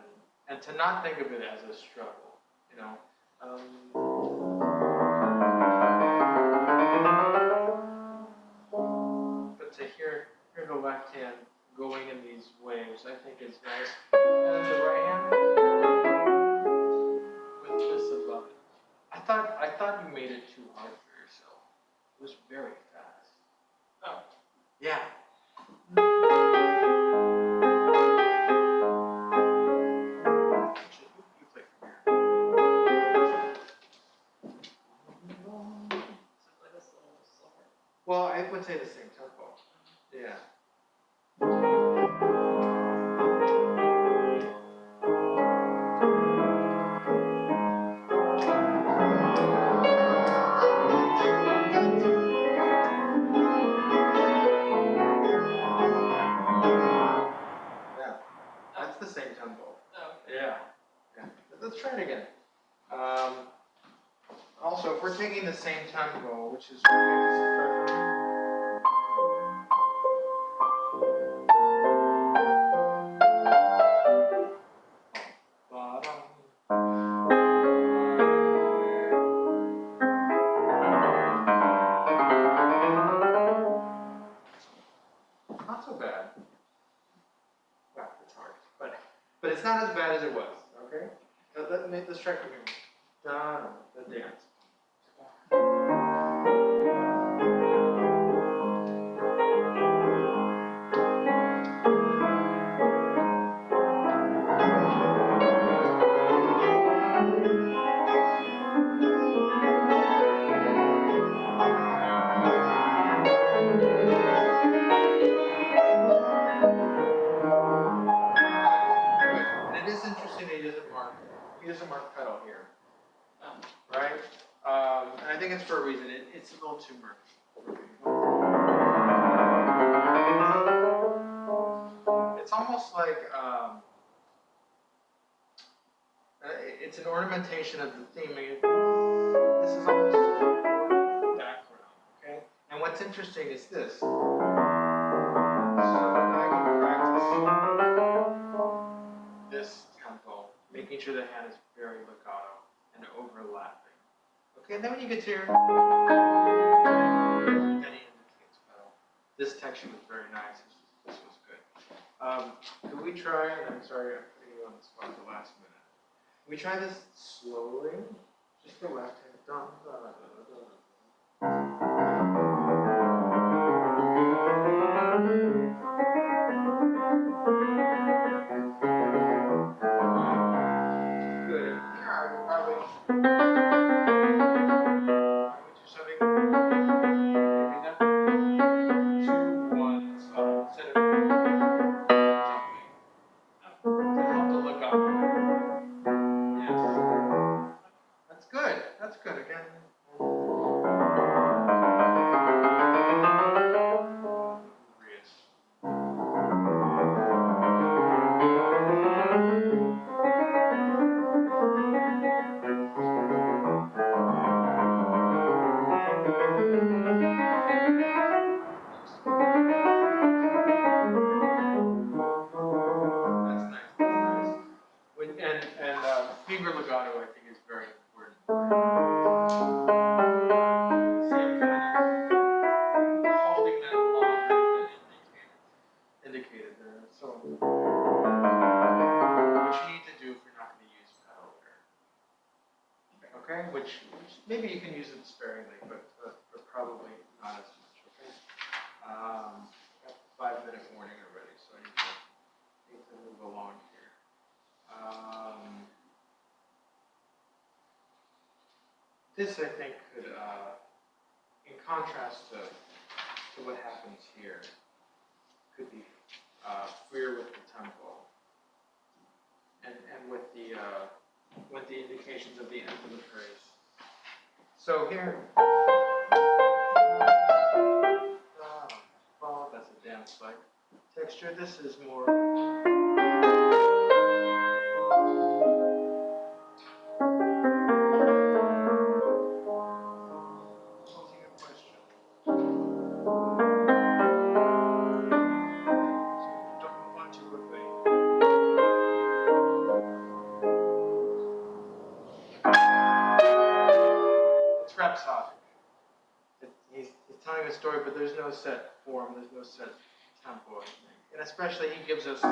and to not think of it as a struggle, But to hear the left hand going in these waves, I think is nice. And then the right hand with this above it. I thought you made it too hard for yourself. It was very fast. Oh. Yeah. You play from here. Well, I would say the same tempo. Yeah. Yeah. That's the same tempo. Oh. Yeah. Let's try it again. Also, if we're taking the same tempo, which is not so so bad. Wow, it's hard, but it's not as bad as it was. Okay, let's try from here. No, the dance. And it is interesting that he doesn't mark pedal here, right? And I think it's for a reason. It's a little too murky. It's almost like it's an ornamentation of the theme. This is almost background, okay? And what's interesting is this. So I can practice this tempo, making sure the hand is very legato and overlapping. Okay, and then when you get to your then he indicates pedal. This texture was very nice. This was good. Could we try? And I'm sorry, I'm putting you on the spot at the last minute. Can we try this slowly? Just the left hand. Dun, da, da, da, da, da. Good. And here I would probably do something maybe that 2, 1 style instead of jumping. To help the legato. Yes. That's good. That's good. Again. That's nice. That's nice. Finger legato, I think, is very important. See, I'm kind of holding that longer than indicated there. So, what you need to do if you're not going to use pedal there, okay? Which maybe you can use it sparingly, but probably not as much. Okay. Got 5-minute warning already, so I need to move along here. This, I think, could, in contrast to what happens here, could be freer with the tempo and with the indications of the end of the phrase. So here, well, that's a dance-like texture. This is more. Posing a question. Don't move on too quickly. It's rhapsodic. He's telling a story, but there's no set form, there's no set tempo, I think. And especially he gives us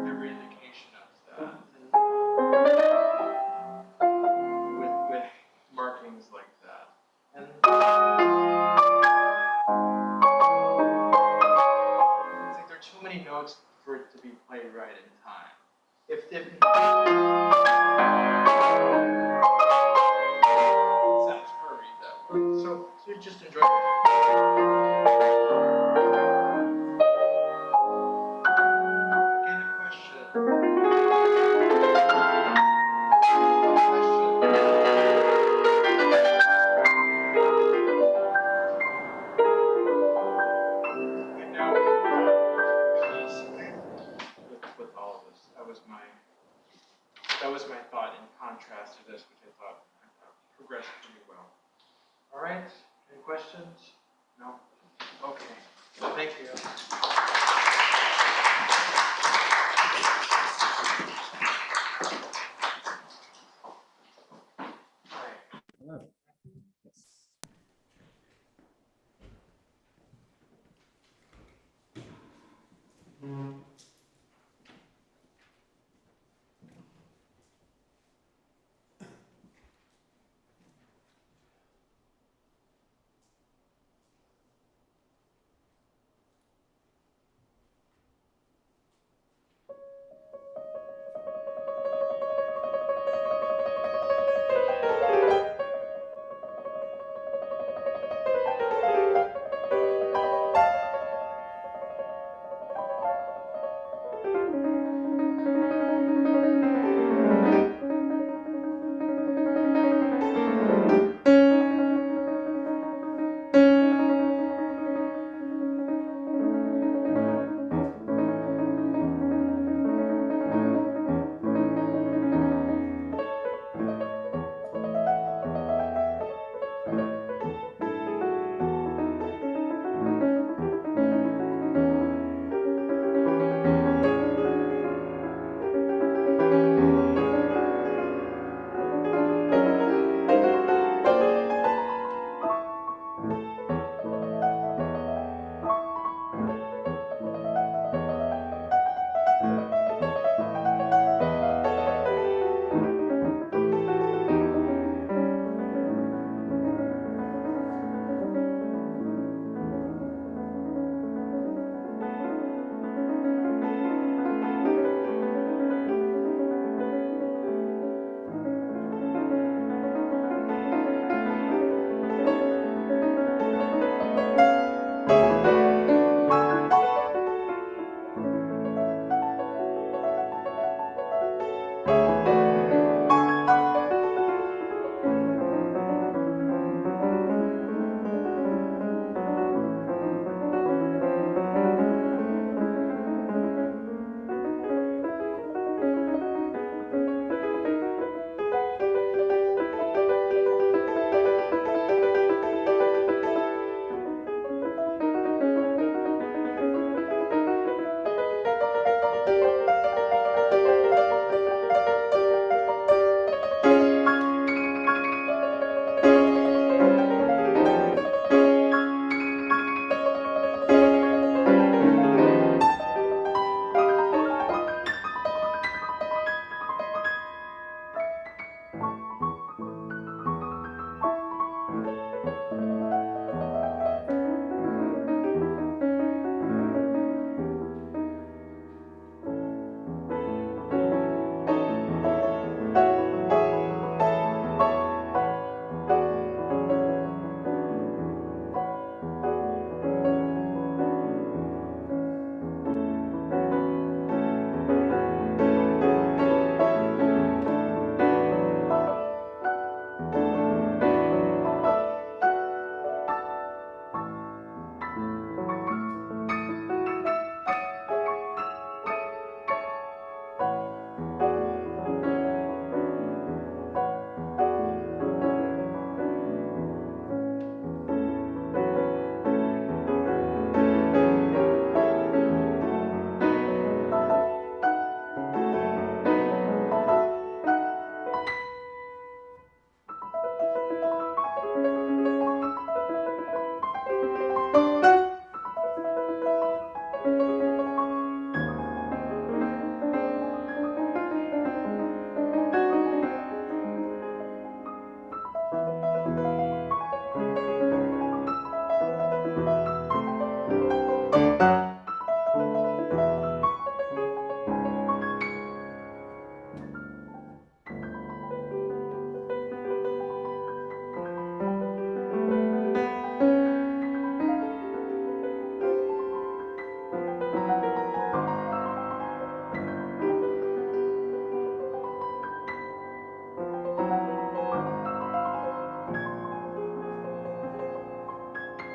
every indication of that. With markings like that. And it's like there are too many notes for it to be played right in time. If it sounds hurried that way. So you just enjoy it. Again, a question. And now peace with all of this. That was my thought in contrast to this, which I thought progressed pretty well. All right. Any questions? No? Okay. Thank you. All right.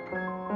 Since about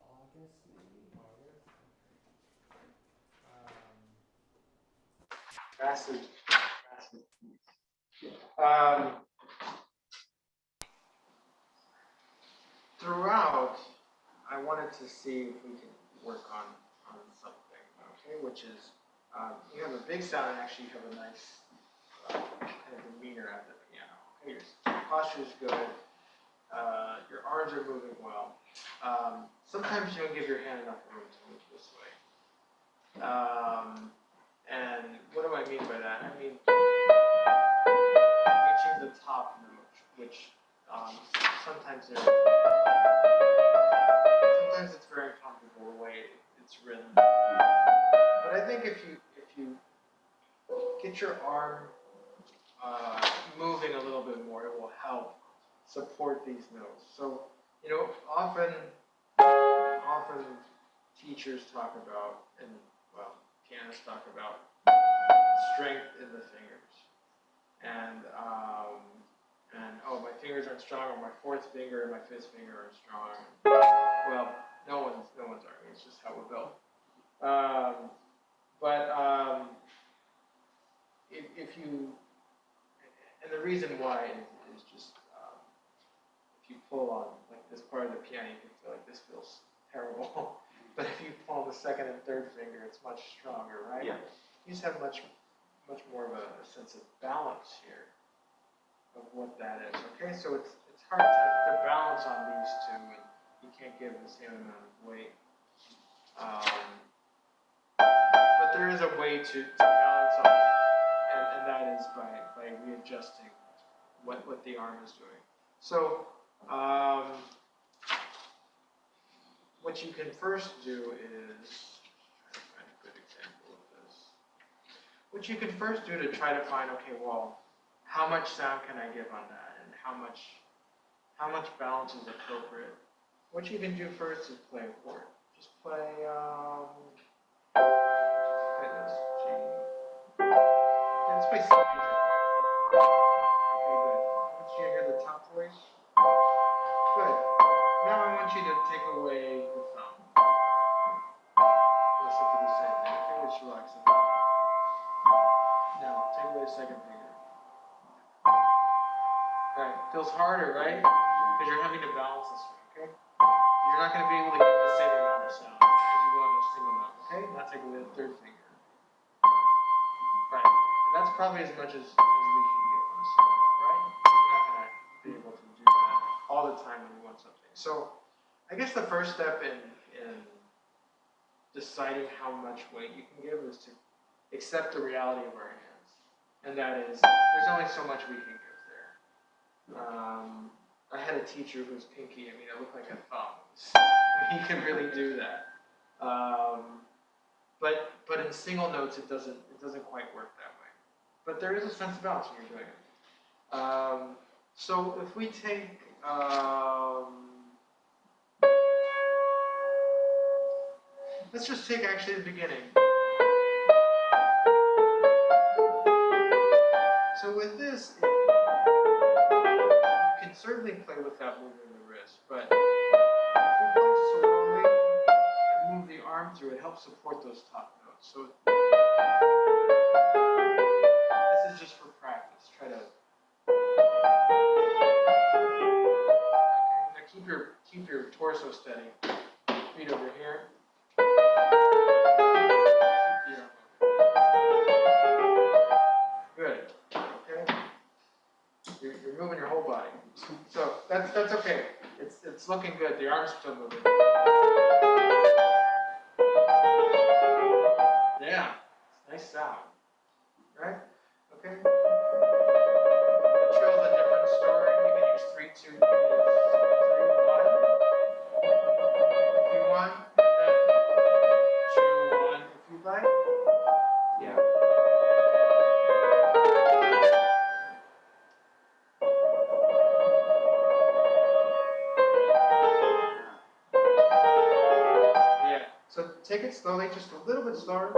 August, maybe. Massive, massive piece. Throughout, I wanted to see if we could work on something, okay, which is, you have a big sound and actually you have a nice kind of demeanor at the piano. Okay, your posture is good, your arms are moving well. Sometimes you don't give your hand enough room to move this way. And what do I mean by that? I mean reaching the top note, which sometimes it's very uncomfortable the way it's written. But I think if you get your arm moving a little bit more, it will help support these notes. So, you know, often teachers talk about, and well, pianists talk about strength in the fingers. And oh, my fingers aren't strong, or my fourth finger and my fifth finger aren't strong. Well, no one's arguing. It's just how we're built. If you, and the reason why is just if you pull on like this part of the piano, you can feel like this feels terrible. But if you pull the second and third finger, it's much stronger, right? Yeah. You just have much more of a sense of balance here of what that is. Okay, so it's hard to balance on these two, and you can't give the same amount of weight. But there is a way to balance on it, and that is by readjusting what the arm is doing. So what you can first do is, try to find a good example of what you can first do to try to find, okay, well, how much sound can I give on that, and how much balance is appropriate. What you can do first is play a chord. Just play this G. Yeah, let's play C major. Okay, good. Once you hear the top voice, good. Now I want you to take away the thumb. Listen to the same thing. Okay, just relax it. Now take away the second finger. Right, feels harder, right? Because you're having to balance this one, okay? You're not going to be able to get the same amount of sound as you will on a single note, okay? Now take away the third finger. Right, and that's probably as much as we can get on a single note, right? You're not going to be able to do that all the time when you want something. So, I guess the first step in deciding how much weight you can give is to accept the reality of our hands. And that is, there's only so much we can give there. I had a teacher whose pinky, I mean, it looked like a thumb. He could really do that. But in single notes, it doesn't quite work that way. But there is a sense of balance when you're doing it. So if we take, let's just take actually the beginning. So with this, you can certainly play without moving the wrist, but if we play slowly and move the arm through, it helps support those top notes. So this is just for practice. Try to. Okay, now keep your torso steady. Feet over here. Keep the arm over. Good. Okay. You're moving your whole body. So that's okay. It's looking good. The arm's still moving. Yeah. Nice sound. Right? Okay. The trill's a different story. You can use 3, 2, 3, 1. If you want, and then 2, 1 if you'd like. Yeah. Yeah. So take it slowly, just a little bit slower.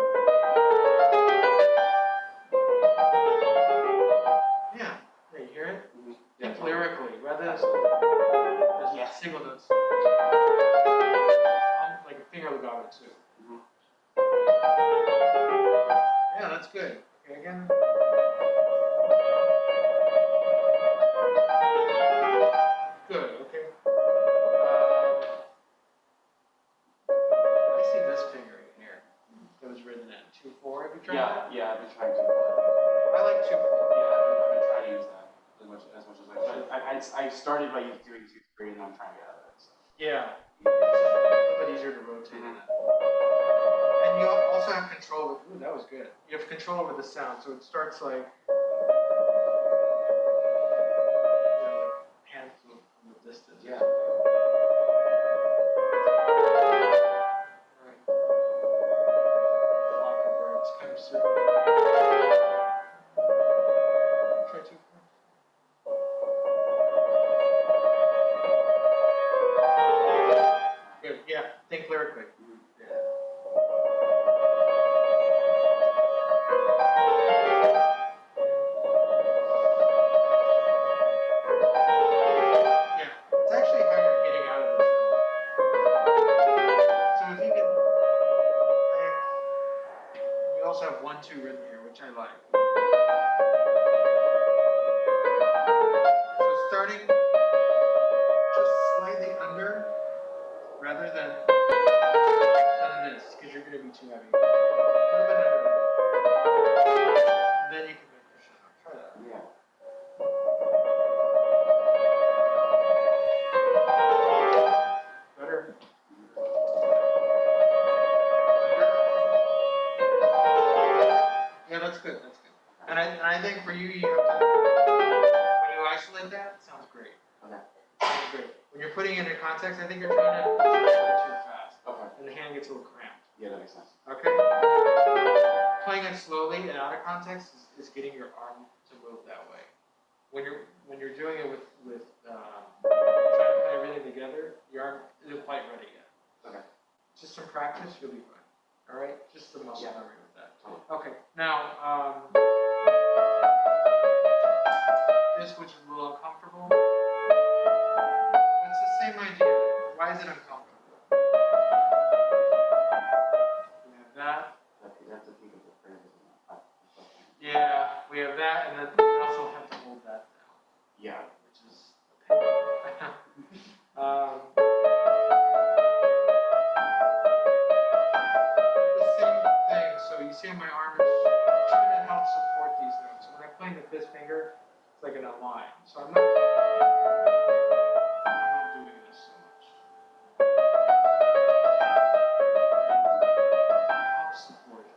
Yeah. Yeah, you hear it? Think lyrically, rather than single notes. Like a finger legato too. Yeah, that's good. Okay, again. Good, okay. I see this finger in here that was written in 2-4. Have you tried that? Yeah, I've been trying to. I like 2-4. Yeah, I've been trying to use that as much as I could. I started by doing 2-3, and then I'm trying to get out of it. So. Yeah, it's just a little bit easier to rotate in it. And you also have control of, ooh, that was good. You have control over the sound, so it starts like, hand flute from the distance. Yeah. Right. Flock of birds comes through. Try 2-4. Good, yeah, think lyrically. Yeah. Yeah, it's actually how you're getting out of the drill. So if you can play, you also have 1-2 rhythm here, which I like. So starting just slightly under, rather than this, because you're going to be too heavy. A little bit under. And then you can make crescendo. Try that. Yeah. Better. Yeah, that's good. That's good. And I think for you, you have to, when you isolate that, it sounds great. Okay. Sounds great. When you're putting it in context, I think you're trying to play too fast. Okay. And the hand gets a little cramped. Yeah, that makes sense. Okay? playing it slowly and out of context is getting your arm to move that way. When you're doing it with trying to play everything together, your arm isn't quite ready yet. Okay. Just some practice, you'll be fine. All right, just the muscle memory with that. Totally. Okay, now this, which is a little uncomfortable. It's the same idea. Why is it uncomfortable? We have that. That's a peak of the phrase, isn't it? Yeah, we have that, and then we also have to hold that down, Yeah. which is a pain. The same thing. So you see my arm is trying to help support these notes. When I'm playing with this finger, it's like in a line. So I'm not doing this so much. It helps support it.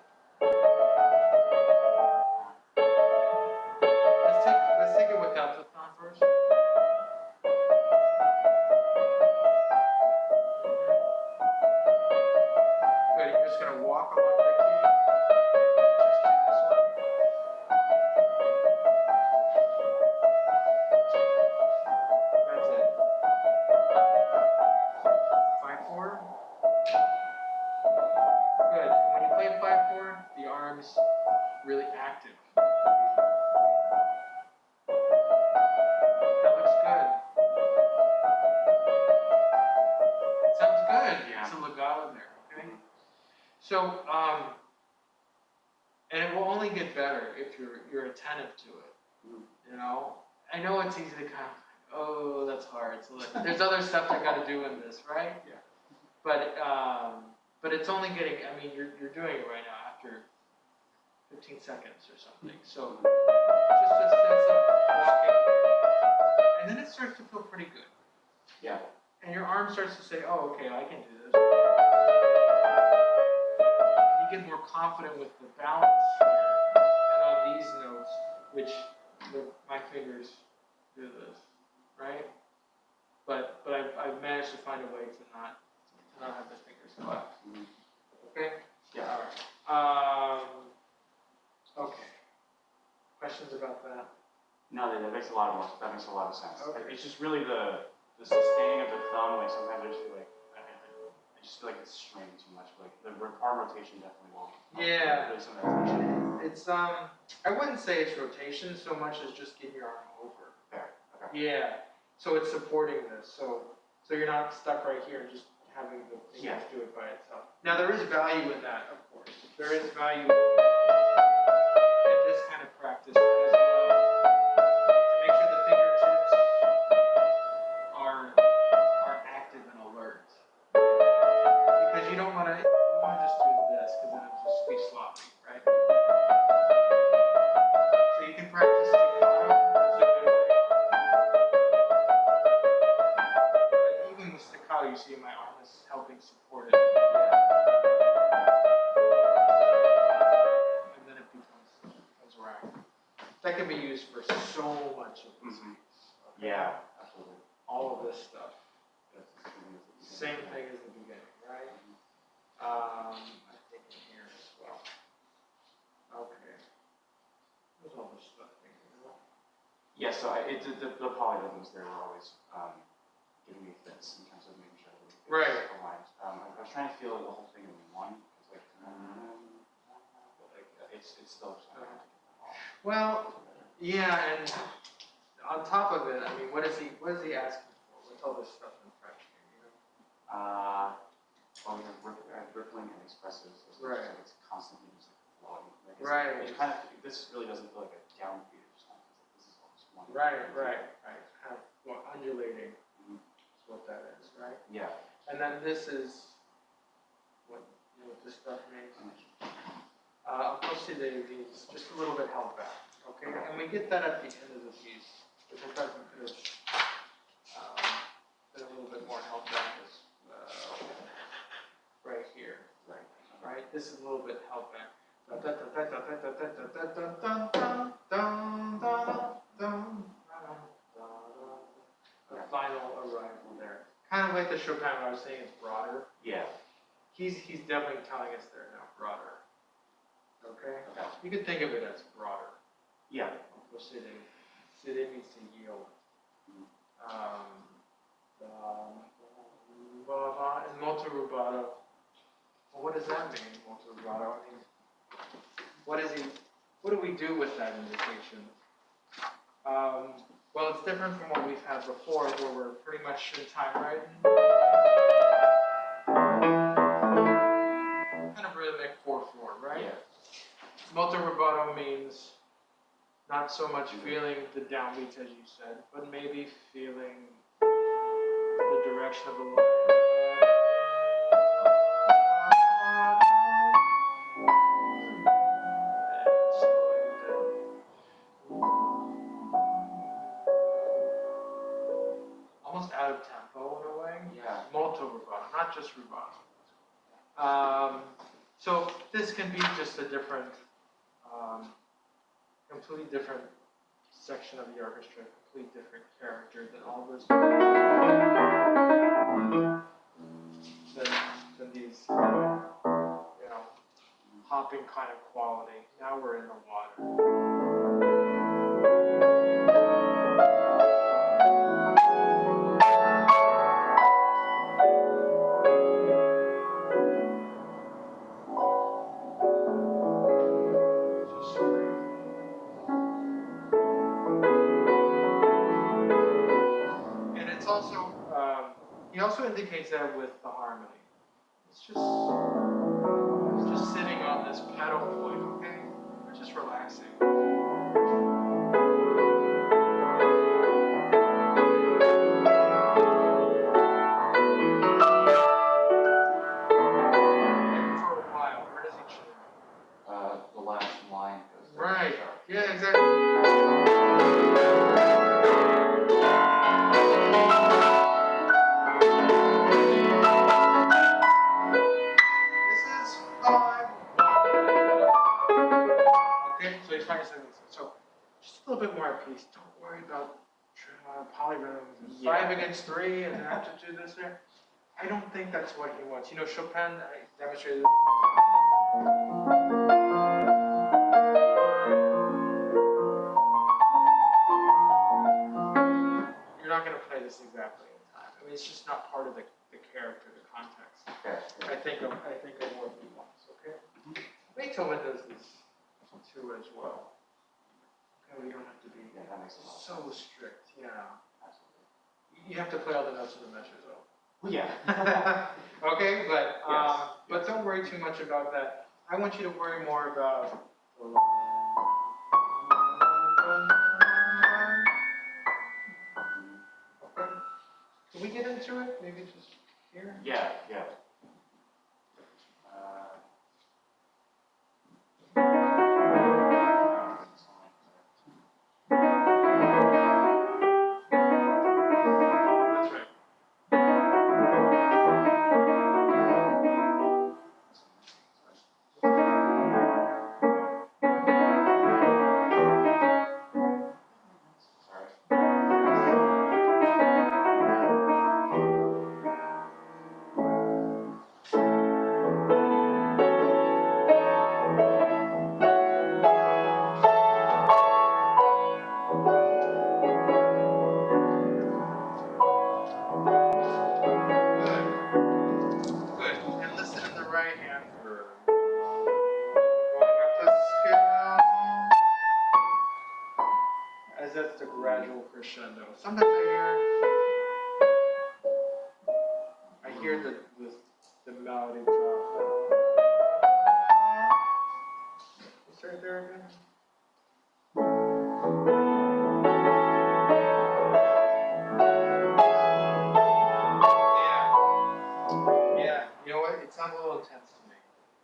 Let's take it without the thumb first. Good. You're just gonna walk along the key. Just do this one. That's it. 5/4. Good. And when you play 5/4, the arm's really active. That looks good. Sounds good. Yeah. It's a legato there, okay? So, and it will only get better if you're attentive to it. You know? I know it's easy to kind of, oh, that's hard. So there's other stuff I got to do in this, right? Yeah. But it's only getting. I mean, you're doing it right now after 15 seconds or something. So just a sense of walking, and then it starts to feel pretty good. Yeah. And your arm starts to say, oh, okay, I can do this. And you get more confident with the balance here, and on these notes, which my fingers do this, right? But I've managed to find a way to not have the fingers collapse. Okay? Yeah. All right. Okay. Questions about that? No, that makes a lot of sense. Okay. It's just really the sustaining of the thumb. Like sometimes I just feel like I just feel like it's strained too much. Like the arm rotation definitely won't. Yeah. Really some of that tension. It's I wouldn't say it's rotation so much as just getting your arm over. There. Okay. Yeah. So it's supporting this. So you're not stuck right here and just having the fingers do it by itself. Now there is value in that, of course. There is value in this kind of practice as well, to make sure the fingertips are active and alert. Because you don't want to just do this because then it'll just be sloppy, right? So you can practice staccato. That's a good way. But even with staccato, you see my arm is helping support it. And then it becomes racked. That can be used for so much of this piece. Okay? Yeah, absolutely. All of this stuff. That's Same thing as the beginning, right? I think in here as well. Okay. There's all this stuff thinking about. Yeah, so the polyrhythms there were always giving me fits in terms of making sure that it's aligned. I was trying to feel the whole thing in one. It's like, it's still just hard to get them all. Well, yeah, and on top of it, I mean, what is he asking for? What's all this stuff in French? You know? Well, we have rippling and expressive, so it's Right. like it's constantly just like flowing. Like Right. It's kind of, this really doesn't feel like a downbeat. It just kind of feels like this is all just one. Right. Kind of undulating is what that is, right? Yeah. And then this is what this stuff means. Approximately means just a little bit held back, okay? And we get that at the end of the piece, which I thought we could have been a little bit more held back as right here, right? This is a little bit held back. The final arrival there. Kind of like the Chopin I was saying, it's broader. Yeah. He's definitely telling us there now, broader. Okay. okay? You can think of it as broader. Yeah. Sitting means to yield. And molto rubato. Well, what does that mean, molto rubato? I mean, what do we do with that invitation? Well, it's different from what we've had before, where we're pretty much in time writing. Kind of rhythmic 4/4, right? Yeah. Molto rubato means not so much feeling the downbeats as you said, but maybe feeling the direction of the line. And slowing it down. Almost out of tempo in a way. Yeah. Molto rubato, not just rubato. So this can be just a different, completely different section of the orchestra, completely different character than all those. Than these, hopping kind of quality. Now we're in the water. And it's also, he also indicates that with the harmony. It's just sitting on this pedal point, okay? We're just relaxing. And for a while, where does he tune? The last line goes there. Right. Yeah, exactly. Okay, so he's trying to say this. So just a little bit more at peace. Don't worry about polyrhythms and 5 against 3 and have to do this there. I don't think that's what he wants. Chopin demonstrated. You're not going to play this exactly in time. I mean, it's just not part of the character, the context. Okay. I think of what he wants. Okay. Beethoven does this too as well. Okay, we don't have to be That makes a lot of so sense. strict. Yeah. Absolutely. You have to play all the notes in the measure though. Well, yeah. Okay, but Yes. don't worry too much about that. I want you to worry more about. Okay. Can we get into it? Maybe just here. Yeah. That's right. Good. And listen in the right hand for going up the scale. As that's the gradual crescendo. Sometimes I hear the melody drop. It's right there again. Yeah. You know what? It sounds a little intense to me.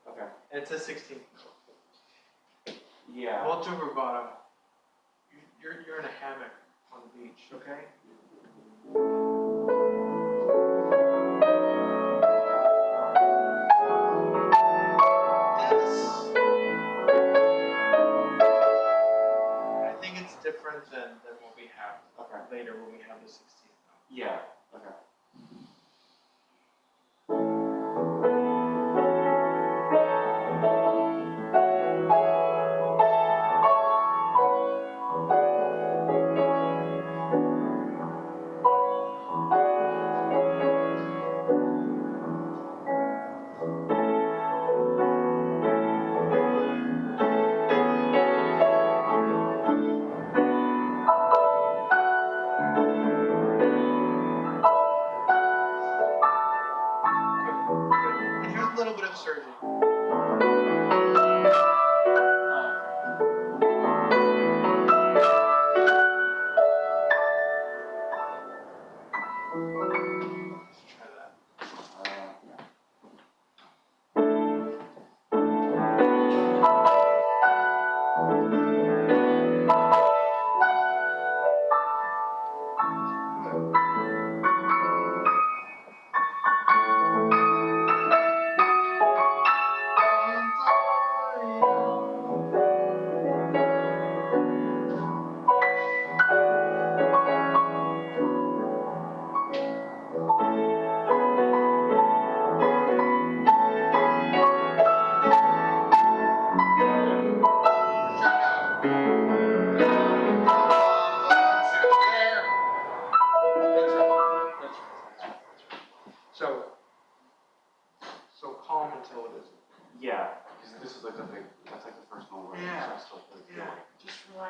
Okay. And it's a 16th note. Yeah. Molto rubato. You're in a hammock on the beach, okay? This, I think it's different than what we have later when we have the 16th note. Yeah. Okay.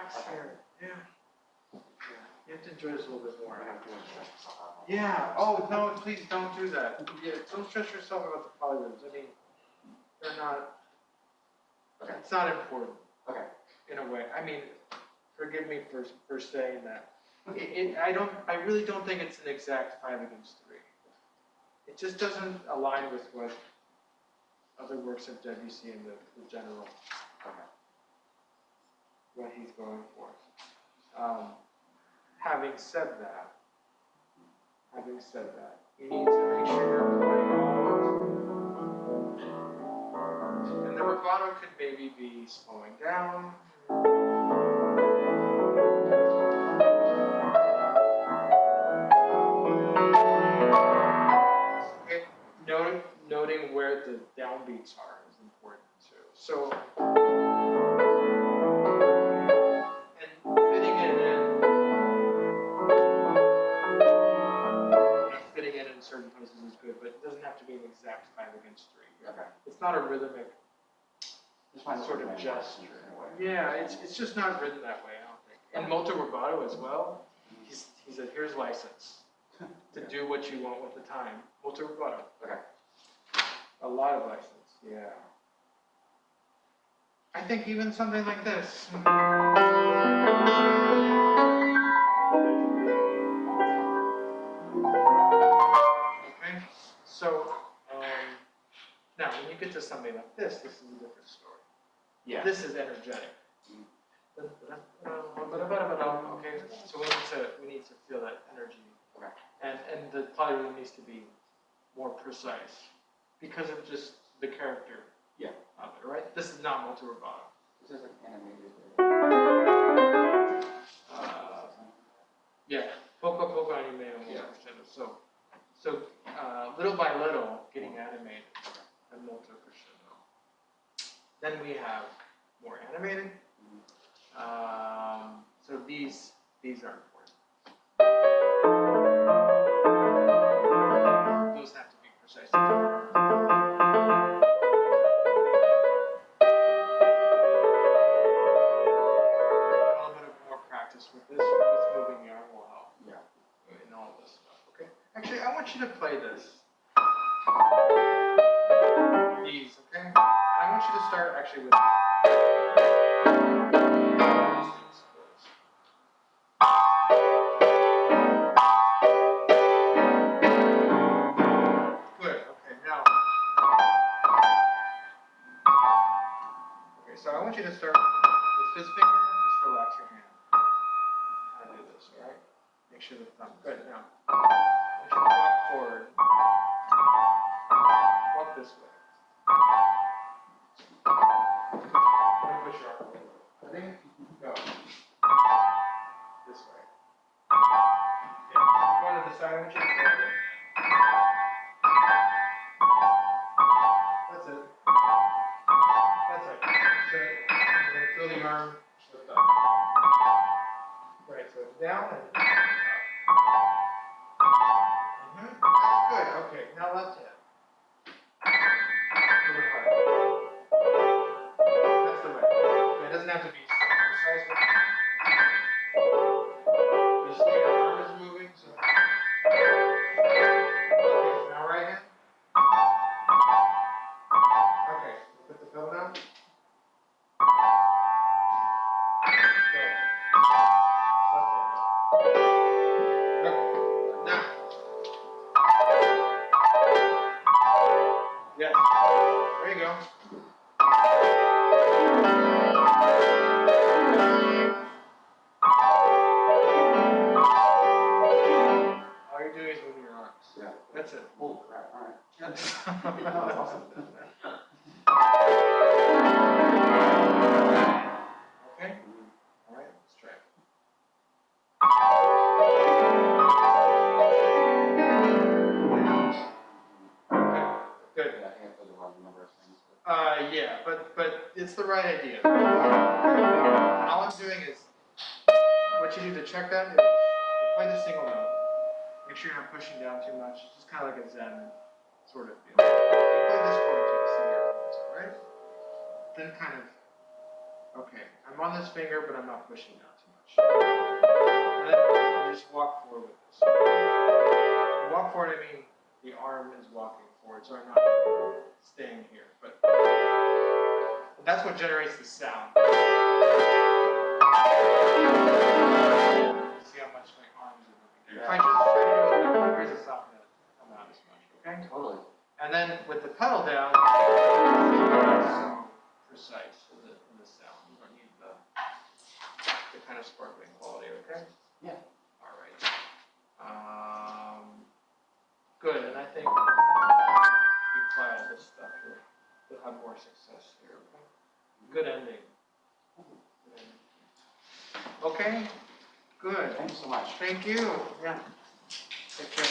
relax here. Yeah. You have to enjoy this a little bit more. I have to stress myself out. Yeah. Oh no, please don't do that. Yeah, don't stress yourself about the polyrhythms. I mean, they're not. Okay. It's not important. Okay. In a way. I mean, forgive me for saying that. I really don't think it's an exact 5 against 3. It just doesn't align with what other works of Debussy and the general. Okay. What he's going for. Having said that, you need to make sure you're playing all. And the rubato could maybe be slowing down. Okay. Noting where the downbeats are is important too. So. Fitting in certain places is good, but it doesn't have to be an exact 5 against 3. Okay. It's not a rhythmic sort of gesture. Yeah, it's just not written that way, I don't think. And molto rubato as well. He said, here's license to do what you want with the time. Molto rubato. Okay. A lot of license, yeah. I think even something like this. Okay, so now when you get to something like this is a different story. Yeah. This is energetic. Okay, so we need to feel that energy. Okay. And the polyrhythm needs to be more precise because of just the character. Yeah. Of it, right? This is not molto rubato. This is like animated. Yeah. Poco poco animated. Yeah. So little by little, getting animated and molto crescendo. Then we have more animated. So these are important. Those have to be precise. With moving the arm will help. Yeah. In all this stuff. Okay. Actually, I want you to play this. These. Okay. I want you to start actually with. Good. Okay. Now. Okay. So I want you to start with this finger. Just relax your hand. Do this, all right? Make sure the thumb. Good. Now, I want you to walk forward. Walk this way. Push your arm. Ready? Go. This way. Yeah. Go to the side. I want you to go. That's it. That's it. That's it. And then feel the arm lift up. Right, so down and up. That's good. Okay, now left hand. A little harder. That's the right. It doesn't have to be precise. You see your arm is moving, so. Okay, now right hand. Okay, put the pedal down. Yes. There you go. All you're doing is moving your arms. Yeah. That's it. Oh crap! All right. That's awesome. Okay. All right. Let's try it. Good. Yeah, I think I played the wrong number of things. Yeah, but it's the right idea. And all I'm doing is, what you do to check that is, you play the single note. Make sure you're not pushing down too much. It's just kind of like a Zen sort of feel. You play this chord too, C here, right? Then kind of Okay, I'm on this finger, but I'm not pushing down too much. And then you just walk forward with this. Walk forward, I mean the arm is walking forward, so I'm not staying here. But that's what generates the sound. See how much my arms are moving there. If I just try to do it with my fingers, it's not going to come out as much, okay? Totally. And then with the pedal down, it's so precise in the sound. You don't need the kind of sparkling quality, okay? Yeah. All right. Good, and I think if you apply all this stuff, you'll have more success here, okay? Good ending. Good ending. Okay, good. Thank you so much. Thank you. Yeah. Take care.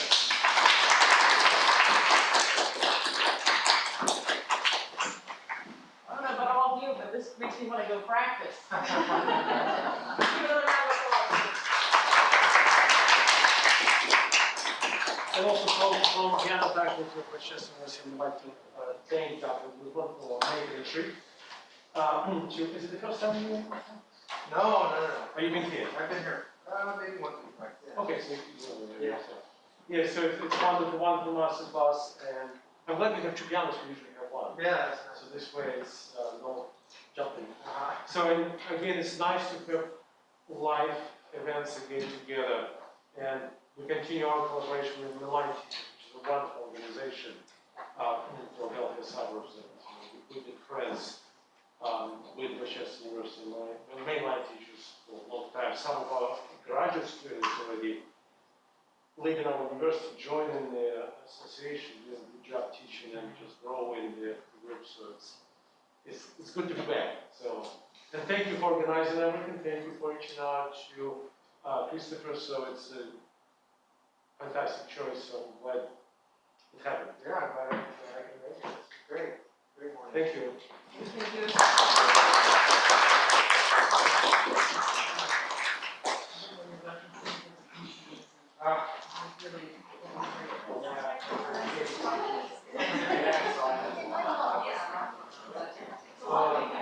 I don't know about all of you, but this makes me want to go practice. Give it another round of applause. And also from piano practice with Manchester University, we'd like to thank Dr. Guzman for making the trip. Is it the first time you? No. Are you been here? I've been here. Maybe once or twice. Yeah. Okay, so Yeah. Yeah, so it's wonderful masterclass, and I'm glad we have two pianos. We usually have one. Yeah, that's nice. So this way it's no jumping. So and again, it's nice to have live events again together, and we continue our collaboration with Milan, which is a wonderful organization for healthier suburbs, and we've been friends with Manchester University and mainline teachers for a long time. Some of our graduate students already leaving our university, joining the association, doing a good job teaching and just growing the group. So it's good to be back. So, and thank you for organizing everything. Thank you for reaching out to Christopher. So it's a fantastic choice. So I'm glad it happened. Yeah, I'm glad I can make it. It's great. Great morning. Thank you. Thank you. Ah. Really